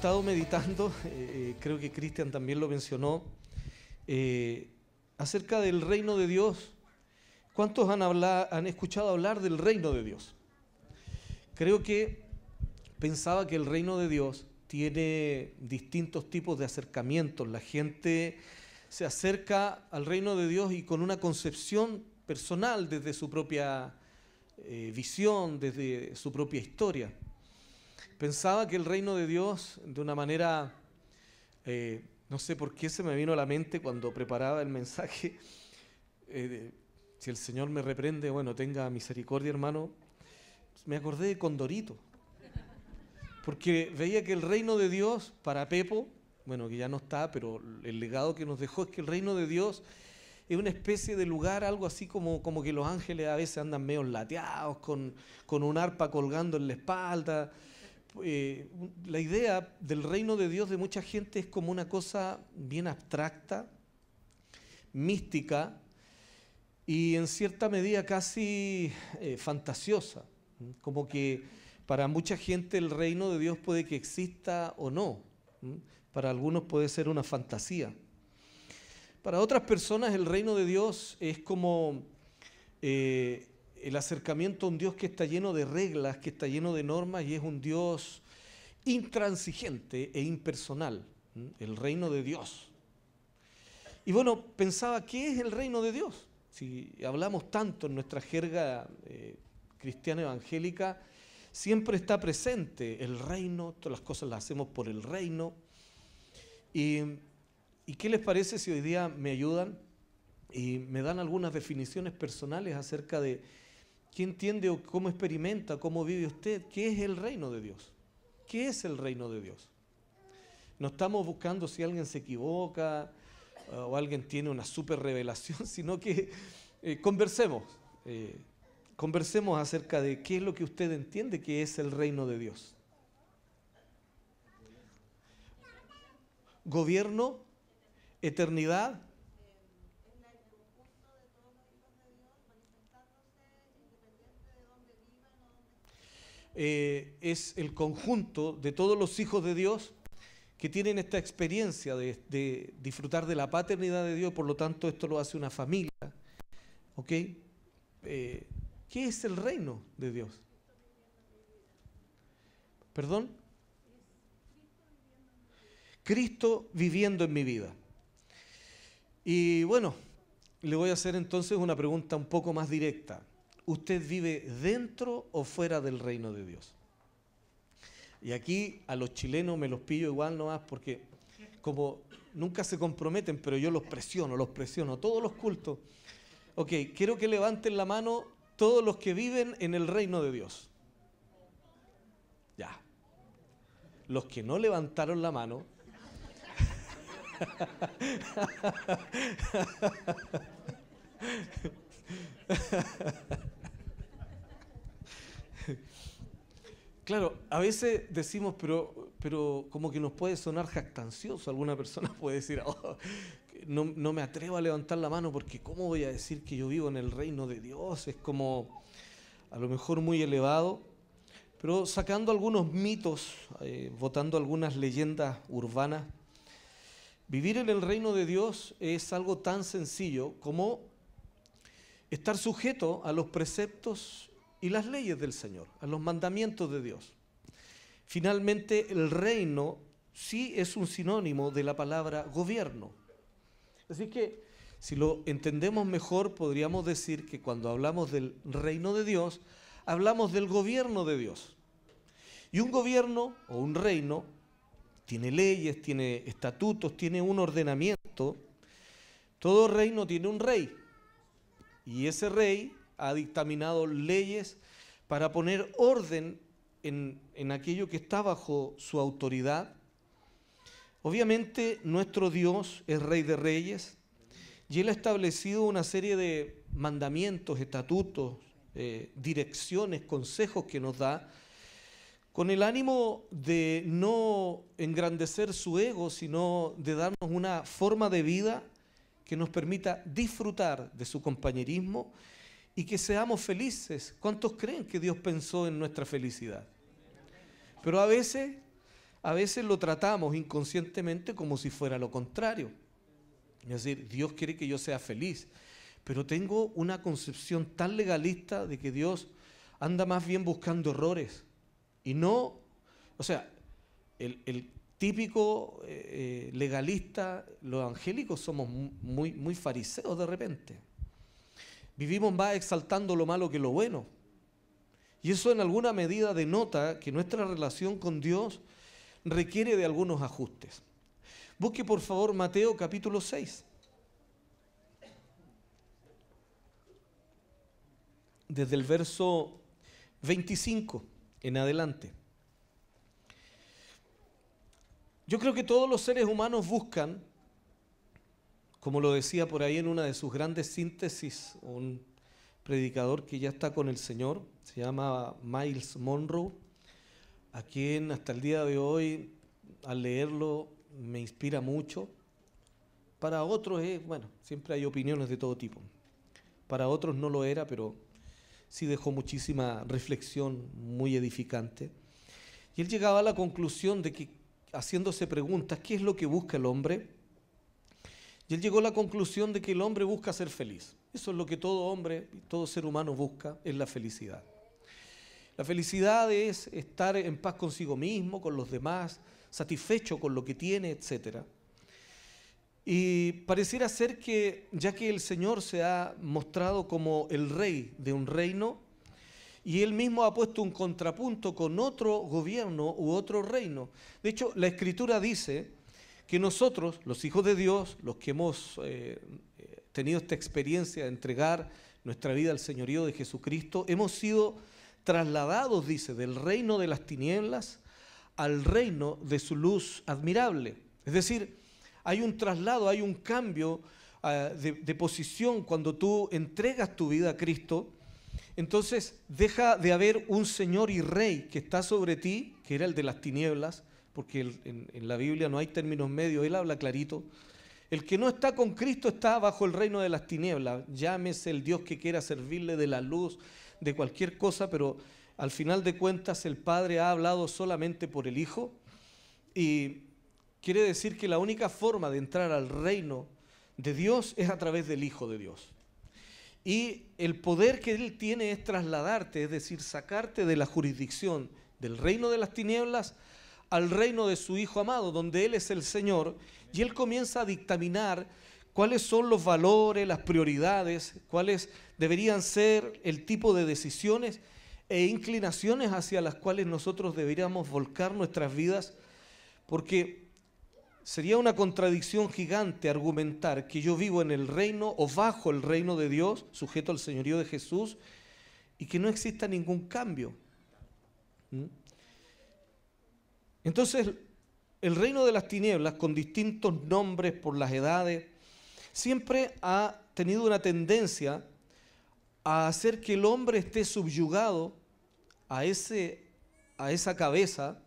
estado meditando, creo que Cristian también lo mencionó, acerca del reino de Dios. ¿Cuántos han escuchado hablar del reino de Dios? Creo que pensaba que el reino de Dios tiene distintos tipos de acercamientos. La gente se acerca al reino de Dios y con una concepción personal desde su propia visión, desde su propia historia. Pensaba que el reino de Dios, de una manera, no sé por qué se me vino a la mente cuando preparaba el mensaje, si el Señor me reprende, bueno, tenga misericordia, hermano, me acordé de Condorito, porque veía que el reino de Dios para Pepo, bueno, que ya no está, pero el legado que nos dejó es que el reino de Dios es una especie de lugar, algo así como que los ángeles a veces andan medio lateados, con un arpa colgando en la espalda. La idea del reino de Dios de mucha gente es como una cosa bien abstracta, mística y en cierta medida casi fantasiosa. Como que para mucha gente el reino de Dios puede que exista o no. Para algunos puede ser una fantasía. Para otras personas el reino de Dios es como el acercamiento a un Dios que está lleno de reglas, que está lleno de normas y es un Dios intransigente e impersonal, el reino de Dios. Y bueno, pensaba, ¿qué es el reino de Dios? Si hablamos tanto en nuestra jerga cristiana evangélica, siempre está presente el reino, todas las cosas las hacemos por el reino. ¿Y qué les parece si hoy día me ayudan y me dan algunas definiciones personales acerca de qué entiende o cómo experimenta, cómo vive usted? ¿Qué es el reino de Dios? ¿Qué es el reino de Dios? No estamos buscando si alguien se equivoca o alguien tiene una super revelación, sino que conversemos acerca de qué es lo que usted entiende que es el reino de Dios. Gobierno, eternidad. Es el conjunto de todos los hijos de Dios que tienen esta experiencia de disfrutar de la paternidad de Dios, por lo tanto esto lo hace una familia. ¿Ok? ¿Qué es el reino de Dios? ¿Perdón? Cristo viviendo en mi vida. Y bueno, le voy a hacer entonces una pregunta un poco más directa. ¿Usted vive dentro o fuera del reino de Dios? Y aquí a los chilenos me los pillo igual nomás porque como nunca se comprometen, pero yo los presiono todos los cultos. Ok, quiero que levanten la mano todos los que viven en el reino de Dios. Ya. Los que no levantaron la mano. Claro, a veces decimos, pero como que nos puede sonar jactancioso. Alguna persona puede decir, oh, no me atrevo a levantar la mano porque ¿cómo voy a decir que yo vivo en el reino de Dios? Es como a lo mejor muy elevado, pero sacando algunos mitos, botando algunas leyendas urbanas, vivir en el reino de Dios es algo tan sencillo como estar sujeto a los preceptos y las leyes del Señor, a los mandamientos de Dios. Finalmente, el reino sí es un sinónimo de la palabra gobierno. Así que, si lo entendemos mejor, podríamos decir que cuando hablamos del reino de Dios, hablamos del gobierno de Dios. Y un gobierno o un reino tiene leyes, tiene estatutos, tiene un ordenamiento. Todo reino tiene un rey. Y ese rey ha dictaminado leyes para poner orden en aquello que está bajo su autoridad. Obviamente nuestro Dios es Rey de Reyes y Él ha establecido una serie de mandamientos, estatutos, direcciones, consejos que nos da con el ánimo de no engrandecer su ego, sino de darnos una forma de vida que nos permita disfrutar de su compañerismo y que seamos felices. ¿Cuántos creen que Dios pensó en nuestra felicidad? Pero a veces a veces lo tratamos inconscientemente como si fuera lo contrario. Es decir, Dios quiere que yo sea feliz, pero tengo una concepción tan legalista de que Dios anda más bien buscando errores. Y no, o sea, el típico legalista, los evangélicos somos muy fariseos de repente. Vivimos más exaltando lo malo que lo bueno. Y eso en alguna medida denota que nuestra relación con Dios requiere de algunos ajustes. Busque por favor Mateo capítulo 6. Desde el verso 25 en adelante. Yo creo que todos los seres humanos buscan, como lo decía por ahí en una de sus grandes síntesis, un predicador que ya está con el Señor, se llama Myles Munroe, a quien hasta el día de hoy, al leerlo, me inspira mucho. Para otros bueno, siempre hay opiniones de todo tipo. Para otros no lo era, pero sí dejó muchísima reflexión muy edificante. Y él llegaba a la conclusión de que, haciéndose preguntas, ¿qué es lo que busca el hombre? Y él llegó a la conclusión de que el hombre busca ser feliz. Eso es lo que todo hombre y todo ser humano busca, es la felicidad. La felicidad es estar en paz consigo mismo, con los demás, satisfecho con lo que tiene, etc. Y pareciera ser que, ya que el Señor se ha mostrado como el rey de un reino, y Él mismo ha puesto un contrapunto con otro gobierno u otro reino. De hecho, la Escritura dice que nosotros, los hijos de Dios, los que hemos tenido esta experiencia de entregar nuestra vida al señorío de Jesucristo, hemos sido trasladados, dice, del reino de las tinieblas al reino de su luz admirable. Es decir, hay un traslado, hay un cambio de posición cuando tú entregas tu vida a Cristo. Entonces deja de haber un Señor y Rey que está sobre ti, que era el de las tinieblas, porque en la Biblia no hay términos medios, Él habla clarito. El que no está con Cristo está bajo el reino de las tinieblas. Llámese el Dios que quiera servirle de la luz, de cualquier cosa, pero al final de cuentas el Padre ha hablado solamente por el Hijo. Y quiere decir que la única forma de entrar al reino de Dios es a través del Hijo de Dios. Y el poder que Él tiene es trasladarte, es decir, sacarte de la jurisdicción del reino de las tinieblas al reino de su Hijo amado, donde Él es el Señor, y Él comienza a dictaminar cuáles son los valores, las prioridades, cuáles deberían ser el tipo de decisiones e inclinaciones hacia las cuales nosotros deberíamos volcar nuestras vidas, porque sería una contradicción gigante argumentar que yo vivo en el reino o bajo el reino de Dios, sujeto al señorío de Jesús, y que no exista ningún cambio. Entonces, el reino de las tinieblas, con distintos nombres por las edades, siempre ha tenido una tendencia a hacer que el hombre esté subyugado a esa cabeza,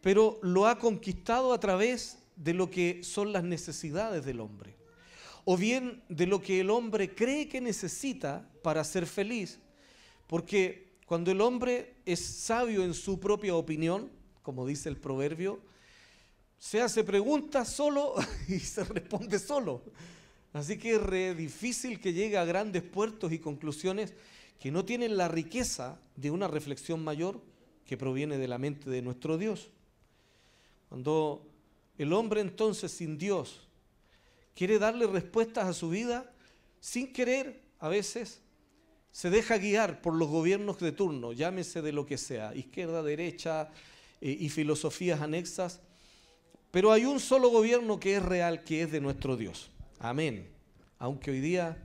pero lo ha conquistado a través de lo que son las necesidades del hombre, o bien de lo que el hombre cree que necesita para ser feliz, porque cuando el hombre es sabio en su propia opinión, como dice el proverbio, se hace preguntas solo y se responde solo. Así que es re difícil que llegue a grandes puertos y conclusiones que no tienen la riqueza de una reflexión mayor que proviene de la mente de nuestro Dios. Cuando el hombre entonces sin Dios quiere darle respuestas a su vida, sin querer a veces se deja guiar por los gobiernos de turno, llámese de lo que sea, izquierda, derecha y filosofías anexas, pero hay un solo gobierno que es real, que es de nuestro Dios. Amén. Aunque hoy día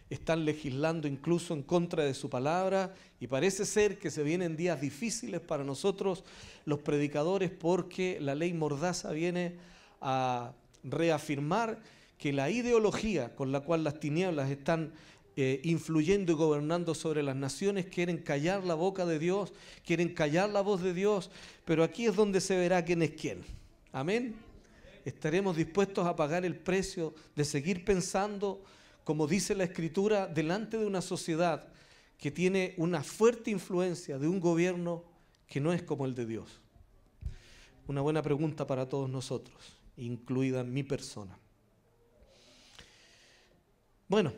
están legislando incluso en contra de su palabra y parece ser que se vienen días difíciles para nosotros los predicadores, porque la ley Mordaza viene a reafirmar que la ideología con la cual las tinieblas están influyendo y gobernando sobre las naciones quieren callar la boca de Dios, quieren callar la voz de Dios, pero aquí es donde se verá quién es quién. Amén. ¿Estaremos dispuestos a pagar el precio de seguir pensando, como dice la Escritura, delante de una sociedad que tiene una fuerte influencia de un gobierno que no es como el de Dios? una buena pregunta para todos nosotros, incluida mi persona. Bueno,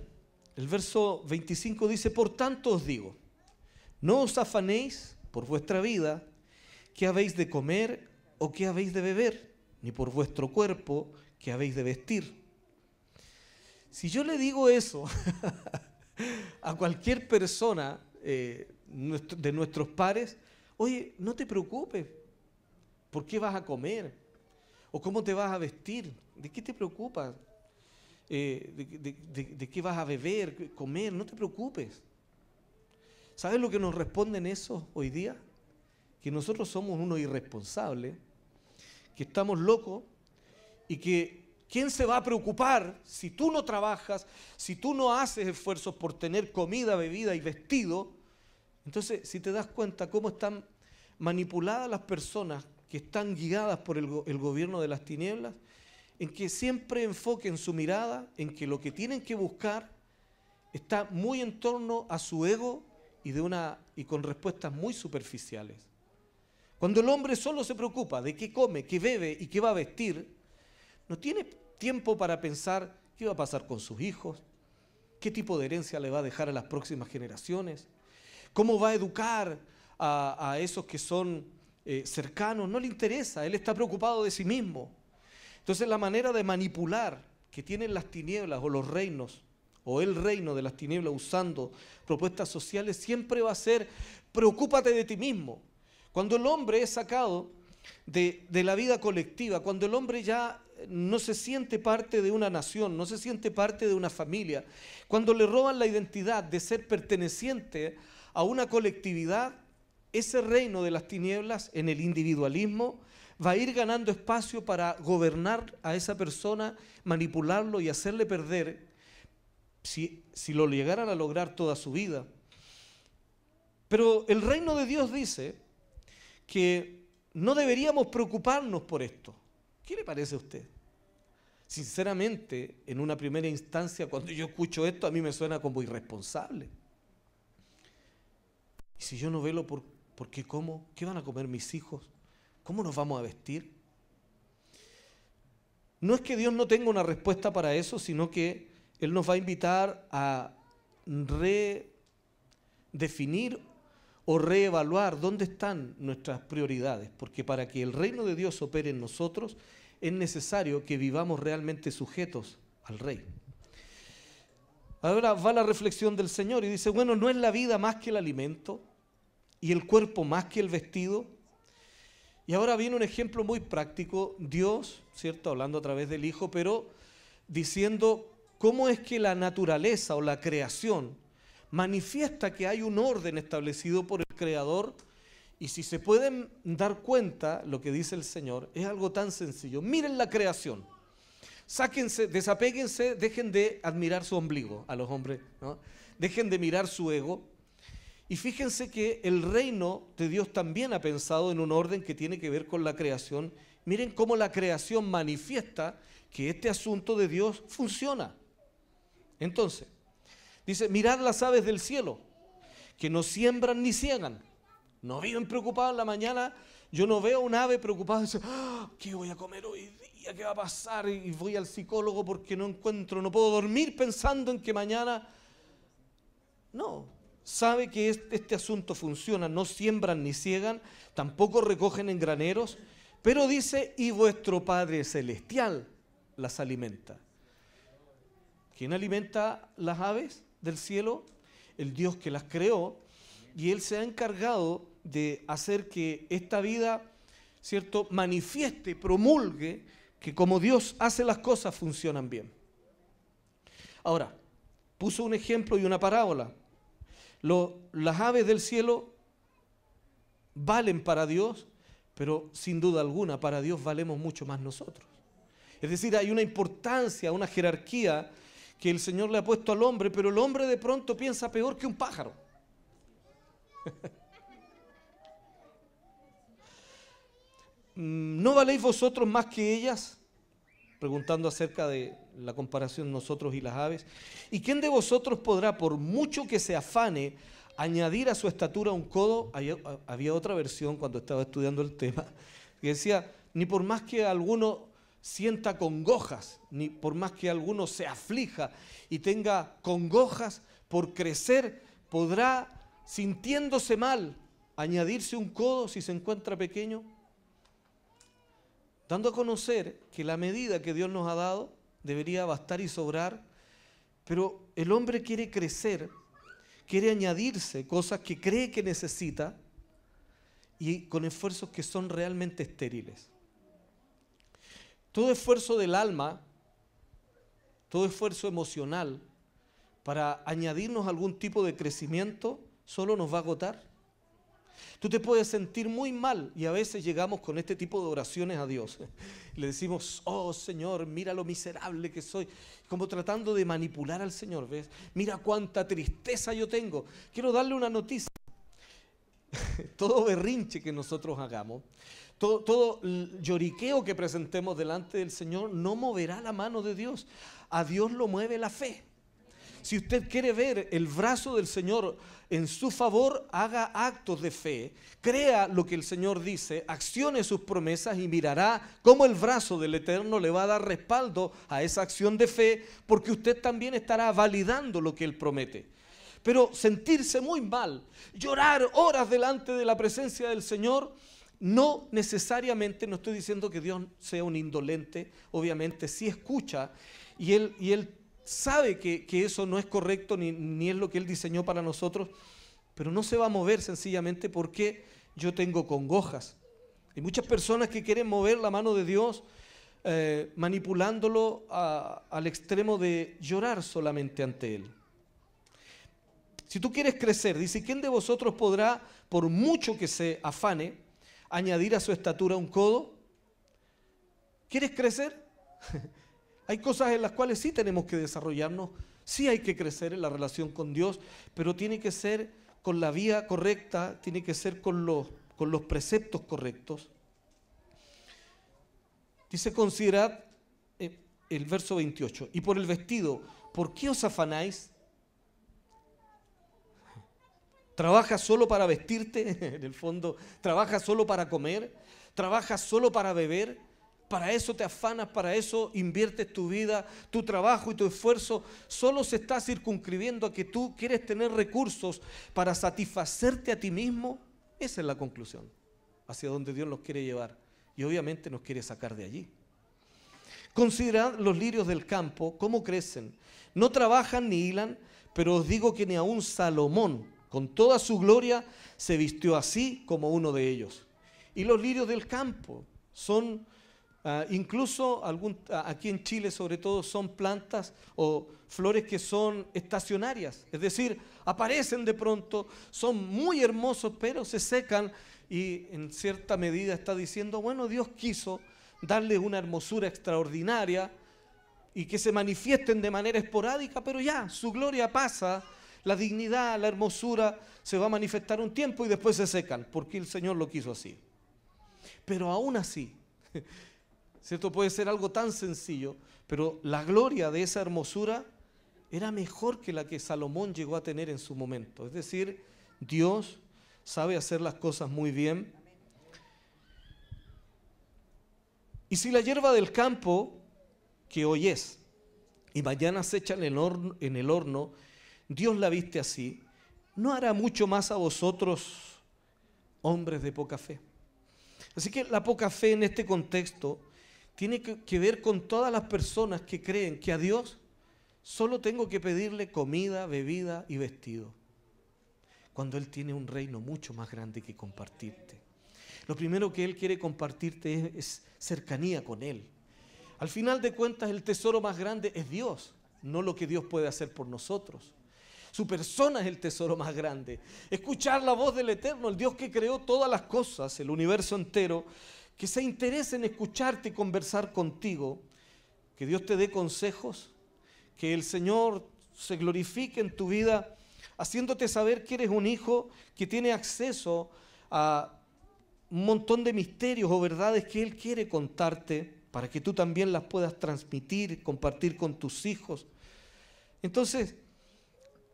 el verso 25 dice: por tanto os digo, no os afanéis por vuestra vida, qué habéis de comer o qué habéis de beber, ni por vuestro cuerpo, qué habéis de vestir. Si yo le digo eso a cualquier persona de nuestros pares, oye, no te preocupes, ¿por qué vas a comer? ¿O cómo te vas a vestir? ¿De qué te preocupas? ¿De qué vas a beber, comer? No te preocupes. ¿Sabes lo que nos responden eso hoy día? Que nosotros somos unos irresponsables, que estamos locos y que ¿quién se va a preocupar si tú no trabajas, si tú no haces esfuerzos por tener comida, bebida y vestido? Entonces, si te das cuenta cómo están manipuladas las personas que están guiadas por el gobierno de las tinieblas, en que siempre enfoquen su mirada en que lo que tienen que buscar está muy en torno a su ego y con respuestas muy superficiales. Cuando el hombre solo se preocupa de qué come, qué bebe y qué va a vestir, no tiene tiempo para pensar qué va a pasar con sus hijos, qué tipo de herencia le va a dejar a las próximas generaciones, cómo va a educar a esos que son cercanos. No le interesa, él está preocupado de sí mismo. Entonces la manera de manipular que tienen las tinieblas o los reinos, o el reino de las tinieblas usando propuestas sociales, siempre va a ser: preocúpate de ti mismo. Cuando el hombre es sacado de la vida colectiva, cuando el hombre ya no se siente parte de una nación, no se siente parte de una familia, cuando le roban la identidad de ser perteneciente a una colectividad, ese reino de las tinieblas en el individualismo va a ir ganando espacio para gobernar a esa persona, manipularlo y hacerle perder, si lo llegaran a lograr, toda su vida. Pero el reino de Dios dice que no deberíamos preocuparnos por esto. ¿Qué le parece a usted? Sinceramente, en una primera instancia, cuando yo escucho esto, a mí me suena como irresponsable. Y si yo no velo por qué como, ¿qué van a comer mis hijos? ¿Cómo nos vamos a vestir? No es que Dios no tenga una respuesta para eso, sino que Él nos va a invitar a redefinir o reevaluar dónde están nuestras prioridades, porque para que el reino de Dios opere en nosotros es necesario que vivamos realmente sujetos al Rey. Ahora va la reflexión del Señor y dice: bueno, ¿no es la vida más que el alimento y el cuerpo más que el vestido? Y ahora viene un ejemplo muy práctico, Dios, ¿cierto?, hablando a través del Hijo, pero diciendo cómo es que la naturaleza o la creación manifiesta que hay un orden establecido por el Creador. Y si se pueden dar cuenta, lo que dice el Señor es algo tan sencillo. Miren la creación, sáquense, desapéguense, dejen de admirar su ombligo a los hombres, ¿no? Dejen de mirar su ego. Y fíjense que el reino de Dios también ha pensado en un orden que tiene que ver con la creación. Miren cómo la creación manifiesta que este asunto de Dios funciona. Entonces, dice: mirad las aves del cielo, que no siembran ni ciegan, no viven preocupados en la mañana. Yo no veo un ave preocupada y dice: ¿qué voy a comer hoy día? ¿Qué va a pasar? Y voy al psicólogo porque no puedo dormir pensando en que mañana... No. Sabe que este asunto funciona, no siembran ni ciegan, tampoco recogen en graneros, pero dice: y vuestro Padre Celestial las alimenta. ¿Quién alimenta las aves del cielo? El Dios que las creó, y Él se ha encargado de hacer que esta vida, ¿cierto?, manifieste, promulgue que como Dios hace las cosas funcionan bien. Ahora, puso un ejemplo y una parábola. Las aves del cielo valen para Dios, pero sin duda alguna para Dios valemos mucho más nosotros. Es decir, hay una importancia, una jerarquía que el Señor le ha puesto al hombre, pero el hombre de pronto piensa peor que un pájaro. ¿No valéis vosotros más que ellas? Preguntando acerca de la comparación nosotros y las aves. ¿Y quién de vosotros podrá, por mucho que se afane, añadir a su estatura un codo? Había otra versión cuando estaba estudiando el tema que decía: ni por más que alguno sienta congojas, ni por más que alguno se aflija y tenga congojas por crecer, podrá, sintiéndose mal, añadirse un codo si se encuentra pequeño, dando a conocer que la medida que Dios nos ha dado debería bastar y sobrar, pero el hombre quiere crecer, quiere añadirse cosas que cree que necesita y con esfuerzos que son realmente estériles. Todo esfuerzo del alma, todo esfuerzo emocional para añadirnos algún tipo de crecimiento solo nos va a agotar. Tú te puedes sentir muy mal y a veces llegamos con este tipo de oraciones a Dios. Le decimos, oh Señor, mira lo miserable que soy. Como tratando de manipular al Señor, ¿ves? Mira cuánta tristeza yo tengo. Quiero darle una noticia. Todo berrinche que nosotros hagamos, todo lloriqueo que presentemos delante del Señor no moverá la mano de Dios. A Dios lo mueve la fe. Si usted quiere ver el brazo del Señor en su favor, haga actos de fe, crea lo que el Señor dice, accione sus promesas y mirará cómo el brazo del Eterno le va a dar respaldo a esa acción de fe, porque usted también estará validando lo que Él promete. Pero sentirse muy mal, llorar horas delante de la presencia del Señor, no necesariamente, no estoy diciendo que Dios sea un indolente, obviamente sí escucha y Él sabe que eso no es correcto ni es lo que Él diseñó para nosotros, pero no se va a mover sencillamente porque yo tengo congojas. Hay muchas personas que quieren mover la mano de Dios manipulándolo al extremo de llorar solamente ante Él. Si tú quieres crecer, dice, ¿quién de vosotros podrá, por mucho que se afane, añadir a su estatura un codo? ¿Quieres crecer? Hay cosas en las cuales sí tenemos que desarrollarnos, sí hay que crecer en la relación con Dios, pero tiene que ser con la vía correcta, tiene que ser con los preceptos correctos. Dice, considerad el verso 28, y por el vestido, ¿por qué os afanáis? ¿Trabajas solo para vestirte? En el fondo, ¿trabajas solo para comer? ¿Trabajas solo para beber? ¿Para eso te afanas? ¿Para eso inviertes tu vida, tu trabajo y tu esfuerzo? ¿Solo se está circunscribiendo a que tú quieres tener recursos para satisfacerte a ti mismo? Esa es la conclusión hacia donde Dios nos quiere llevar. Y obviamente nos quiere sacar de allí. Considerad los lirios del campo, cómo crecen. No trabajan ni hilan, pero os digo que ni aun Salomón, con toda su gloria, se vistió así como uno de ellos. Y los lirios del campo son, incluso aquí en Chile sobre todo, son plantas o flores que son estacionarias. Es decir, aparecen de pronto, son muy hermosos, pero se secan y en cierta medida está diciendo, bueno, Dios quiso darle una hermosura extraordinaria y que se manifiesten de manera esporádica, pero ya, su gloria pasa. La dignidad, la hermosura se va a manifestar un tiempo y después se secan, porque el Señor lo quiso así. Pero aún así, ¿cierto? Puede ser algo tan sencillo, pero la gloria de esa hermosura era mejor que la que Salomón llegó a tener en su momento. Es decir, Dios sabe hacer las cosas muy bien. Y si la hierba del campo, que hoy es, y mañana se echa en el horno, Dios la viste así, ¿no hará mucho más a vosotros, hombres de poca fe? Así que la poca fe en este contexto tiene que ver con todas las personas que creen que a Dios solo tengo que pedirle comida, bebida y vestido, cuando Él tiene un reino mucho más grande que compartirte. Lo primero que Él quiere compartirte es cercanía con Él. Al final de cuentas, el tesoro más grande es Dios, no lo que Dios puede hacer por nosotros. Su persona es el tesoro más grande. Escuchar la voz del Eterno, el Dios que creó todas las cosas, el universo entero, que se interese en escucharte y conversar contigo, que Dios te dé consejos, que el Señor se glorifique en tu vida, haciéndote saber que eres un hijo que tiene acceso a un montón de misterios o verdades que Él quiere contarte para que tú también las puedas transmitir, compartir con tus hijos. Entonces,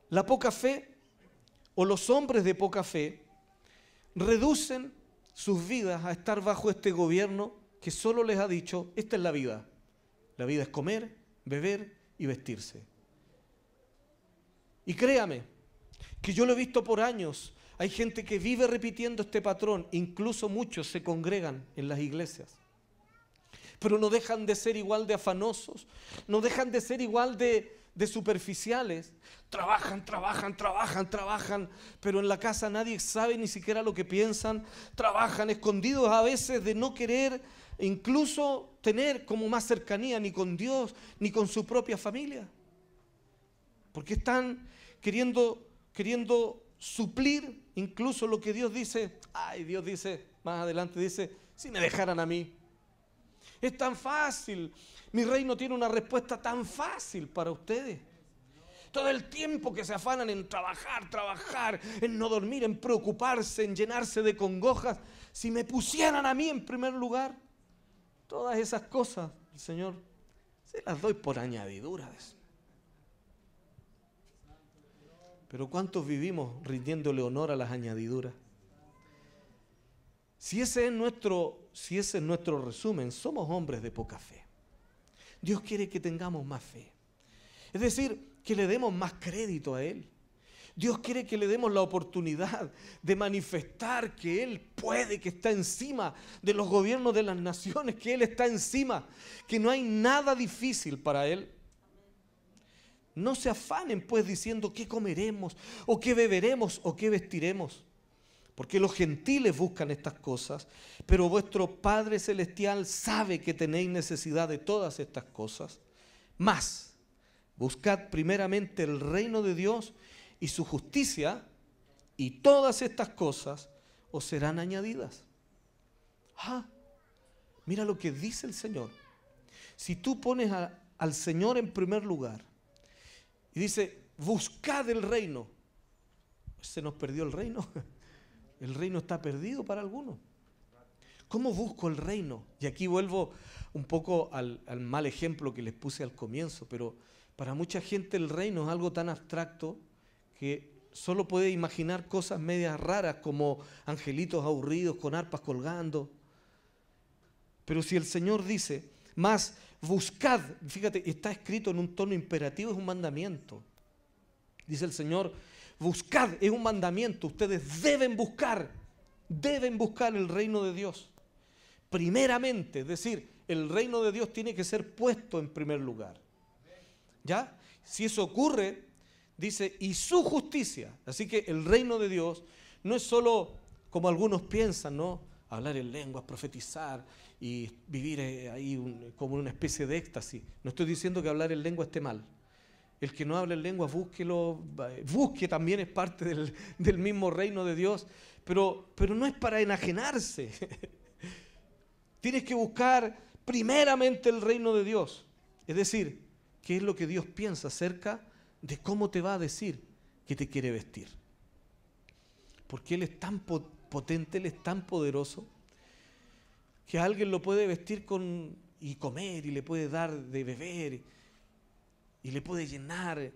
la poca fe o los hombres de poca fe reducen sus vidas a estar bajo este gobierno que solo les ha dicho, esta es la vida. La vida es comer, beber y vestirse. Y créame, que yo lo he visto por años. Hay gente que vive repitiendo este patrón, incluso muchos se congregan en las iglesias. Pero no dejan de ser igual de afanosos, no dejan de ser igual de superficiales. Trabajan, pero en la casa nadie sabe ni siquiera lo que piensan. Trabajan escondidos a veces de no querer incluso tener como más cercanía ni con Dios ni con su propia familia. Porque están queriendo suplir incluso lo que Dios dice. Ay, Dios dice, más adelante dice, si me dejaran a mí. Es tan fácil. Mi reino tiene una respuesta tan fácil para ustedes. Todo el tiempo que se afanan en trabajar, en no dormir, en preocuparse, en llenarse de congojas. Si me pusieran a mí en primer lugar, todas esas cosas, el Señor, se las doy por añadidura. Pero ¿cuántos vivimos rindiéndole honor a las añadiduras? Si ese es nuestro resumen, somos hombres de poca fe. Dios quiere que tengamos más fe. Es decir, que le demos más crédito a Él. Dios quiere que le demos la oportunidad de manifestar que Él puede, que está encima de los gobiernos de las naciones, que Él está encima, que no hay nada difícil para Él. No se afanen pues diciendo qué comeremos, o qué beberemos, o qué vestiremos. Porque los gentiles buscan estas cosas, pero vuestro Padre Celestial sabe que tenéis necesidad de todas estas cosas. Mas, buscad primeramente el reino de Dios y su justicia, y todas estas cosas os serán añadidas. Mira lo que dice el Señor. Si tú pones al Señor en primer lugar, y dice, buscad el reino, se nos perdió el reino. El reino está perdido para algunos. ¿Cómo busco el reino? Y aquí vuelvo un poco al mal ejemplo que les puse al comienzo, pero para mucha gente el reino es algo tan abstracto que solo puede imaginar cosas medias raras como angelitos aburridos con arpas colgando. Pero si el Señor dice, más buscad, fíjate, está escrito en un tono imperativo, es un mandamiento. Dice el Señor, buscad, es un mandamiento, ustedes deben buscar el reino de Dios. Primeramente, es decir, el reino de Dios tiene que ser puesto en primer lugar. ¿Ya? Si eso ocurre, dice, y su justicia. Así que el reino de Dios no es solo como algunos piensan, ¿no? Hablar en lenguas, profetizar y vivir ahí como una especie de éxtasis. No estoy diciendo que hablar en lengua esté mal. El que no habla en lenguas, busque también, es parte del mismo reino de Dios, pero no es para enajenarse. Tienes que buscar primeramente el reino de Dios. Es decir, qué es lo que Dios piensa acerca de cómo te va a decir que te quiere vestir. Porque Él es tan potente, Él es tan poderoso, que alguien lo puede vestir y comer, y le puede dar de beber, y le puede llenar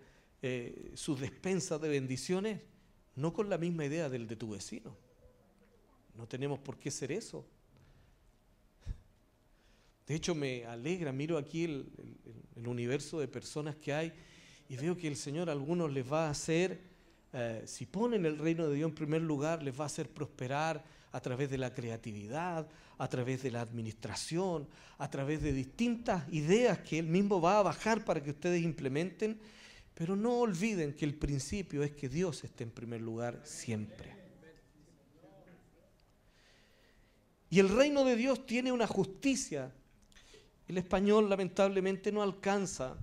sus despensas de bendiciones, no con la misma idea del de tu vecino. No tenemos por qué ser eso. De hecho, me alegra, miro aquí el universo de personas que hay y veo que el Señor a algunos les va a hacer, si ponen el reino de Dios en primer lugar, les va a hacer prosperar a través de la creatividad, a través de la administración, a través de distintas ideas que Él mismo va a bajar para que ustedes implementen, pero no olviden que el principio es que Dios esté en primer lugar siempre. Y el reino de Dios tiene una justicia. El español lamentablemente no alcanza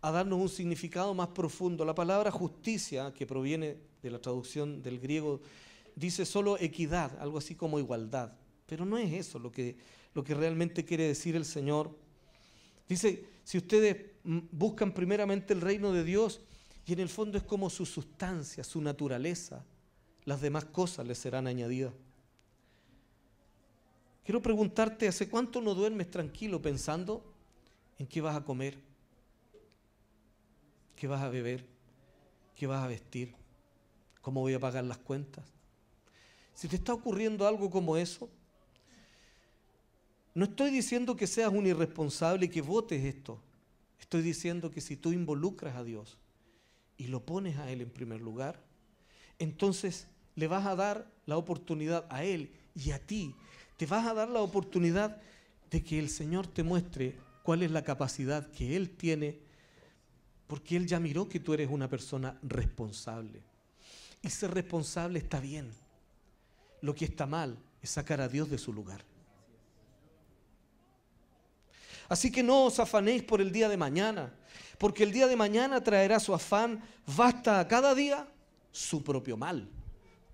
a darnos un significado más profundo. La palabra justicia, que proviene de la traducción del griego, dice solo equidad, algo así como igualdad. Pero no es eso lo que realmente quiere decir el Señor. Dice, si ustedes buscan primeramente el reino de Dios, y en el fondo es como su sustancia, su naturaleza, las demás cosas les serán añadidas. Quiero preguntarte, ¿hace cuánto no duermes tranquilo pensando en qué vas a comer, qué vas a beber, qué vas a vestir, cómo voy a pagar las cuentas? Si te está ocurriendo algo como eso, No estoy diciendo que seas un irresponsable y que votes esto. Estoy diciendo que si tú involucras a Dios y lo pones a Él en primer lugar, entonces le vas a dar la oportunidad a Él y a ti. Te vas a dar la oportunidad de que el Señor te muestre cuál es la capacidad que Él tiene, porque Él ya miró que tú eres una persona responsable. Y ser responsable está bien. Lo que está mal es sacar a Dios de su lugar. Así que no os afanéis por el día de mañana, porque el día de mañana traerá su afán. Basta a cada día su propio mal.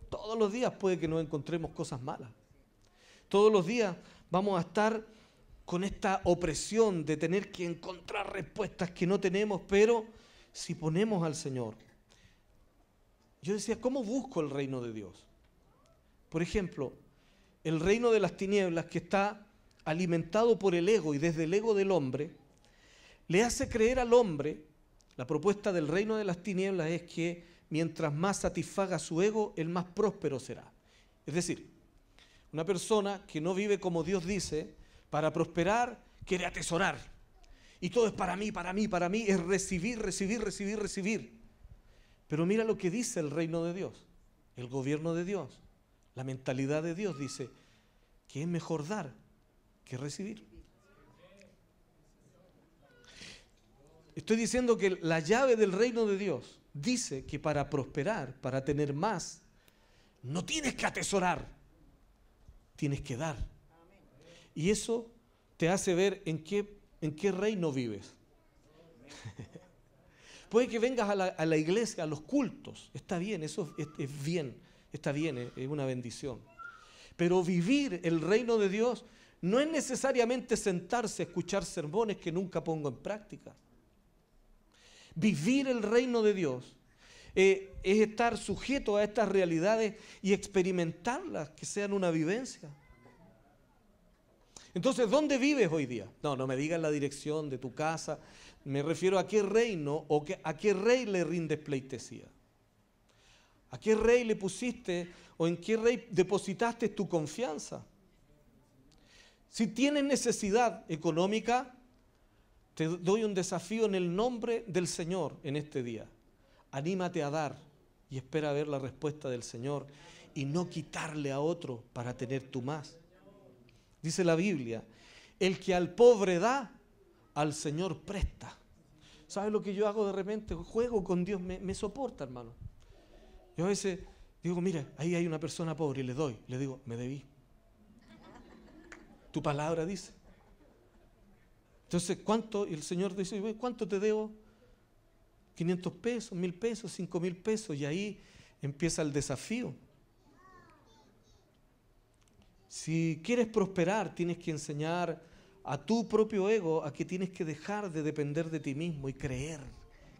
Todos los días puede que nos encontremos cosas malas. Todos los días vamos a estar con esta opresión de tener que encontrar respuestas que no tenemos, pero si ponemos al Señor. Yo decía, ¿cómo busco el reino de Dios? Por ejemplo, el reino de las tinieblas, que está alimentado por el ego y desde el ego del hombre, le hace creer al hombre, la propuesta del reino de las tinieblas es que mientras más satisfaga su ego, el más próspero será. Es decir, una persona que no vive como Dios dice, para prosperar quiere atesorar. Y todo es para mí, para mí, para mí, es recibir, recibir, recibir, recibir. Pero mira lo que dice el reino de Dios, el gobierno de Dios, la mentalidad de Dios dice que es mejor dar que recibir. Estoy diciendo que la llave del reino de Dios dice que para prosperar, para tener más, no tienes que atesorar, tienes que dar. Y eso te hace ver en qué reino vives. Puede que vengas a la iglesia, a los cultos, está bien, eso es bien, está bien, es una bendición. Pero vivir el reino de Dios no es necesariamente sentarse a escuchar sermones que nunca pongo en práctica. Vivir el reino de Dios es estar sujeto a estas realidades y experimentarlas, que sean una vivencia. Entonces, ¿dónde vives hoy día? No me digas la dirección de tu casa. Me refiero a qué reino o a qué rey le rindes pleitesía. ¿A qué rey le pusiste o en qué rey depositaste tu confianza? Si tienes necesidad económica, te doy un desafío en el nombre del Señor en este día. Anímate a dar y espera ver la respuesta del Señor y no quitarle a otro para tener tú más. Dice la Biblia, el que al pobre da, al Señor presta. ¿Sabes lo que yo hago de repente? Juego con Dios, me soporta, hermano. Yo a veces digo, mira, ahí hay una persona pobre y le doy. Le digo, me debí. Tu palabra dice. Entonces, ¿cuánto? Y el Señor dice, ¿cuánto te debo? 500 pesos, 1000 pesos, 5000 pesos. Y ahí empieza el desafío. Si quieres prosperar, tienes que enseñar a tu propio ego a que tienes que dejar de depender de ti mismo y creer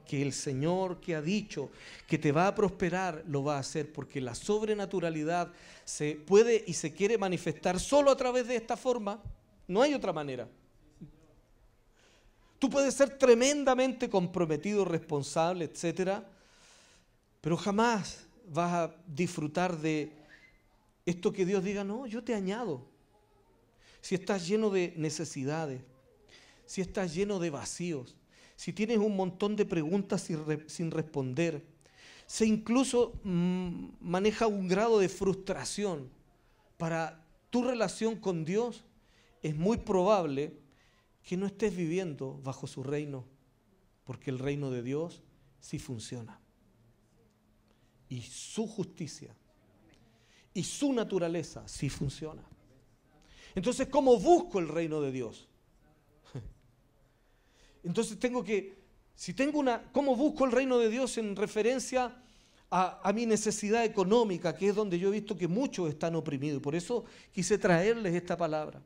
que el Señor que ha dicho que te va a prosperar, lo va a hacer, porque la sobrenaturalidad se puede y se quiere manifestar solo a través de esta forma. No hay otra manera. Tú puedes ser tremendamente comprometido, responsable, etcétera, pero jamás vas a disfrutar de esto que Dios diga, no, yo te añado. Si estás lleno de necesidades, si estás lleno de vacíos, si tienes un montón de preguntas sin responder, si incluso maneja un grado de frustración para tu relación con Dios, es muy probable que no estés viviendo bajo su reino, porque el reino de Dios sí funciona. Y su justicia y su naturaleza sí funciona. Entonces, ¿cómo busco el reino de Dios? Entonces ¿cómo busco el reino de Dios en referencia a mi necesidad económica, que es donde yo he visto que muchos están oprimidos? Por eso quise traerles esta palabra,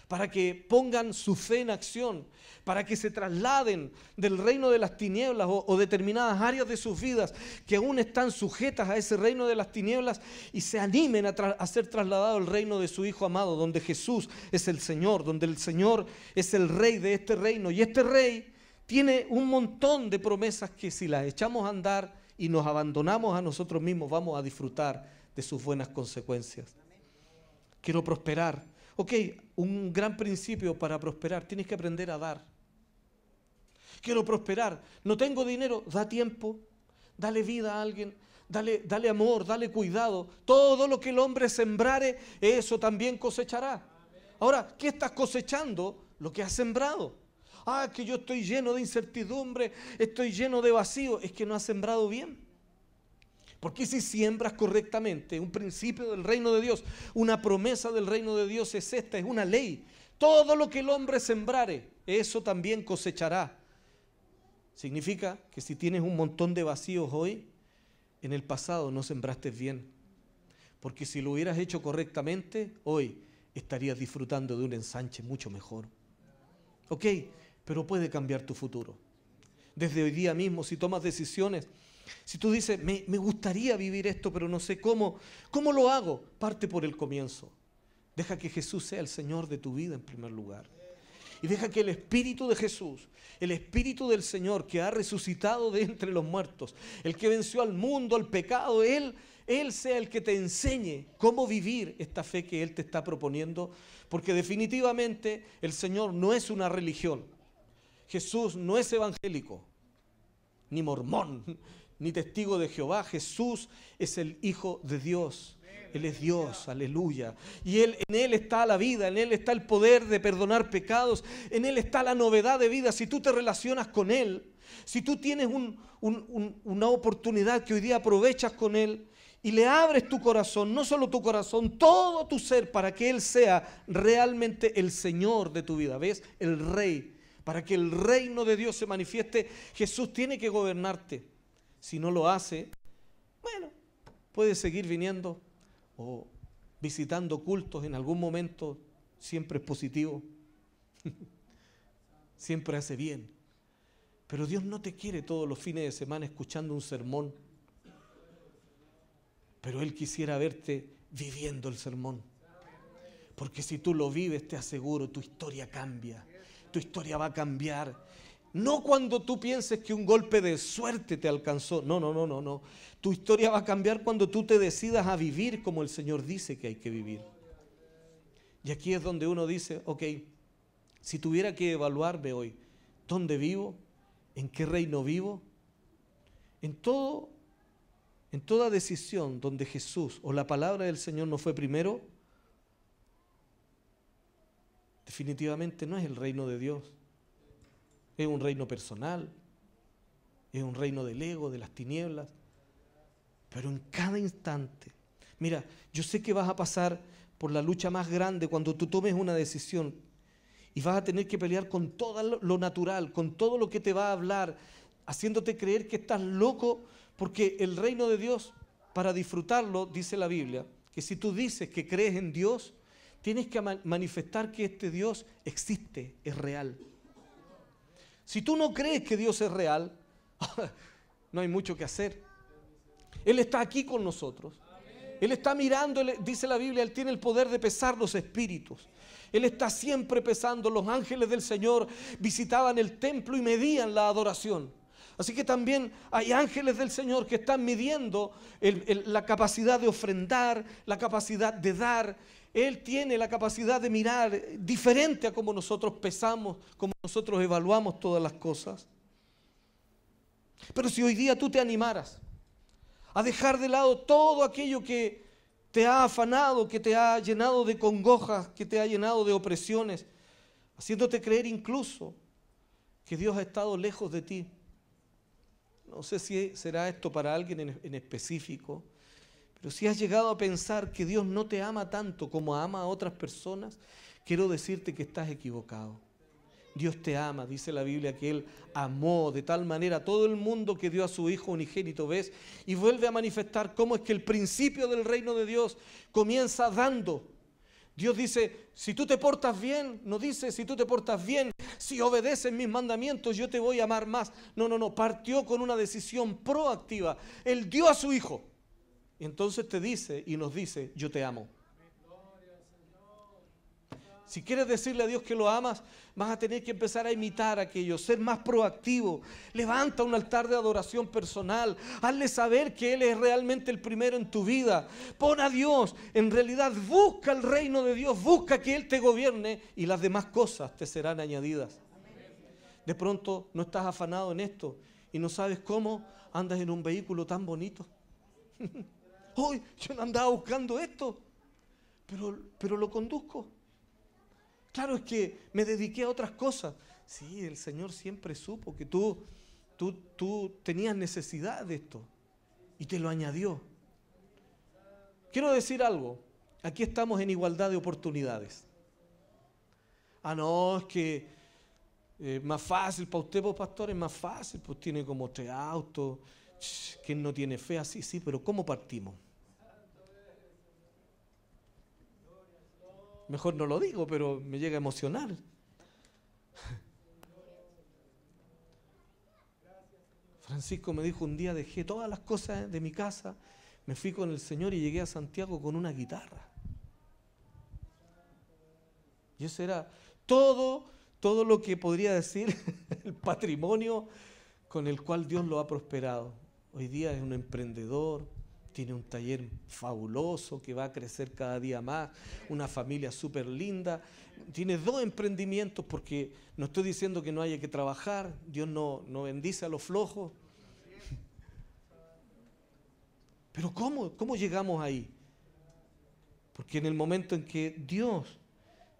para que pongan su fe en acción, para que se trasladen del reino de las tinieblas o determinadas áreas de sus vidas que aún están sujetas a ese reino de las tinieblas y se animen a ser trasladados al reino de su Hijo amado, donde Jesús es el Señor, donde el Señor es el Rey de este reino. Y este Rey tiene un montón de promesas que si las echamos a andar y nos abandonamos a nosotros mismos, vamos a disfrutar de sus buenas consecuencias. Quiero prosperar. Ok, un gran principio para prosperar, tienes que aprender a dar. Quiero prosperar, no tengo dinero, da tiempo, dale vida a alguien, dale amor, dale cuidado. Todo lo que el hombre sembrare, eso también cosechará. Ahora, ¿qué estás cosechando? Lo que has sembrado. Ah, que yo estoy lleno de incertidumbre, estoy lleno de vacío. Es que no has sembrado bien. Porque si siembras correctamente, un principio del reino de Dios, una promesa del reino de Dios es esta, es una ley. Todo lo que el hombre sembrare, eso también cosechará. Significa que si tienes un montón de vacíos hoy, en el pasado no sembraste bien. Porque si lo hubieras hecho correctamente, hoy estarías disfrutando de un ensanche mucho mejor. Ok, pero puede cambiar tu futuro. Desde hoy día mismo, si tomas decisiones, si tú dices, me gustaría vivir esto, pero no sé cómo lo hago, parte por el comienzo. Deja que Jesús sea el Señor de tu vida en primer lugar. Y deja que el Espíritu de Jesús, el Espíritu del Señor que ha resucitado de entre los muertos, el que venció al mundo, al pecado, Él sea el que te enseñe cómo vivir esta fe que Él te está proponiendo, porque definitivamente el Señor no es una religión. Jesús no es evangélico, ni mormón, ni testigo de Jehová. Jesús es el Hijo de Dios. Él es Dios, aleluya. Y en Él está la vida, en Él está el poder de perdonar pecados, en Él está la novedad de vida. Si tú te relacionas con Él, si tú tienes una oportunidad que hoy día aprovechas con Él y le abres tu corazón, no solo tu corazón, todo tu ser, para que Él sea realmente el Señor de tu vida, ¿ves? El Rey. Para que el reino de Dios se manifieste, Jesús tiene que gobernarte. Si no lo hace, bueno, puedes seguir viniendo o visitando cultos en algún momento, siempre es positivo, siempre hace bien. Pero Dios no te quiere todos los fines de semana escuchando un sermón, pero Él quisiera verte viviendo el sermón. Porque si tú lo vives, te aseguro, tu historia cambia, tu historia va a cambiar. No cuando tú pienses que un golpe de suerte te alcanzó. No. Tu historia va a cambiar cuando tú te decidas a vivir como el Señor dice que hay que vivir. Y aquí es donde uno dice, ok, si tuviera que evaluarme hoy, ¿dónde vivo? ¿En qué reino vivo? En toda decisión donde Jesús o la palabra del Señor no fue primero, definitivamente no es el reino de Dios. Es un reino personal, es un reino del ego, de las tinieblas. Pero en cada instante, mira, yo sé que vas a pasar por la lucha más grande cuando tú tomes una decisión y vas a tener que pelear con todo lo natural, con todo lo que te va a hablar, haciéndote creer que estás loco, porque el reino de Dios, para disfrutarlo, dice la Biblia, que si tú dices que crees en Dios, tienes que manifestar que este Dios existe, es real. Si tú no crees que Dios es real, no hay mucho que hacer. Él está aquí con nosotros. Él está mirando, dice la Biblia, Él tiene el poder de pesar los espíritus. Él está siempre pesando. Los ángeles del Señor visitaban el templo y medían la adoración. Así que también hay ángeles del Señor que están midiendo la capacidad de ofrendar, la capacidad de dar. Él tiene la capacidad de mirar diferente a como nosotros pesamos, como nosotros evaluamos todas las cosas. Pero si hoy día tú te animaras a dejar de lado todo aquello que te ha afanado, que te ha llenado de congojas, que te ha llenado de opresiones, haciéndote creer incluso que Dios ha estado lejos de ti. No sé si será esto para alguien en específico, pero si has llegado a pensar que Dios no te ama tanto como ama a otras personas, quiero decirte que estás equivocado. Dios te ama, dice la Biblia que Él amó de tal manera a todo el mundo que dio a su Hijo unigénito, ¿ves? Y vuelve a manifestar cómo es que el principio del reino de Dios comienza dando. Dios dice, si tú te portas bien, no dice si tú te portas bien, si obedeces mis mandamientos, yo te voy a amar más. No, partió con una decisión proactiva. Él dio a su Hijo. Y entonces te dice y nos dice, yo te amo. Si quieres decirle a Dios que lo amas, vas a tener que empezar a imitar aquello, ser más proactivo. Levanta un altar de adoración personal. Hazle saber que Él es realmente el primero en tu vida. Pon a Dios. En realidad, busca el reino de Dios. Busca que Él te gobierne y las demás cosas te serán añadidas. De pronto no estás afanado en esto y no sabes cómo andas en un vehículo tan bonito. Hoy yo no andaba buscando esto, pero lo conduzco. Claro, es que me dediqué a otras cosas. Sí, el Señor siempre supo que tú tenías necesidad de esto y te lo añadió. Quiero decir algo. Aquí estamos en igualdad de oportunidades. No, es que más fácil para usted, pues, pastor, es más fácil, pues tiene como 3 autos. ¿Quién no tiene fe? Así, sí, pero ¿cómo partimos? Mejor no lo digo, pero me llega a emocionar. Francisco me dijo un día, dejé todas las cosas de mi casa, me fui con el Señor y llegué a Santiago con una guitarra. Y eso era todo lo que podría decir el patrimonio con el cual Dios lo ha prosperado. Hoy día es un emprendedor, tiene un taller fabuloso que va a crecer cada día más, una familia súper linda. Tiene 2 emprendimientos, porque no estoy diciendo que no haya que trabajar, Dios no bendice a los flojos. Pero ¿cómo llegamos ahí? Porque en el momento en que Dios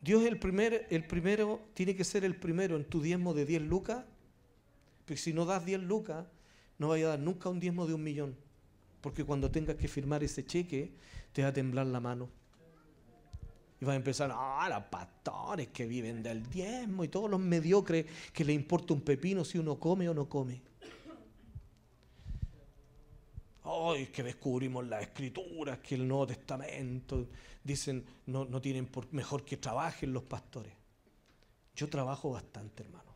es el primero, tiene que ser el primero en tu diezmo de 10 lucas, porque si no das 10 lucas, no vayas a dar nunca un diezmo de 1.000.000. Porque cuando tengas que firmar ese cheque, te va a temblar la mano. Y vas a empezar, los pastores que viven del diezmo y todos los mediocres que le importa un pepino si uno come o no come. Es que descubrimos las Escrituras, que el Nuevo Testamento, dicen, no tienen mejor que trabajen los pastores. Yo trabajo bastante, hermano.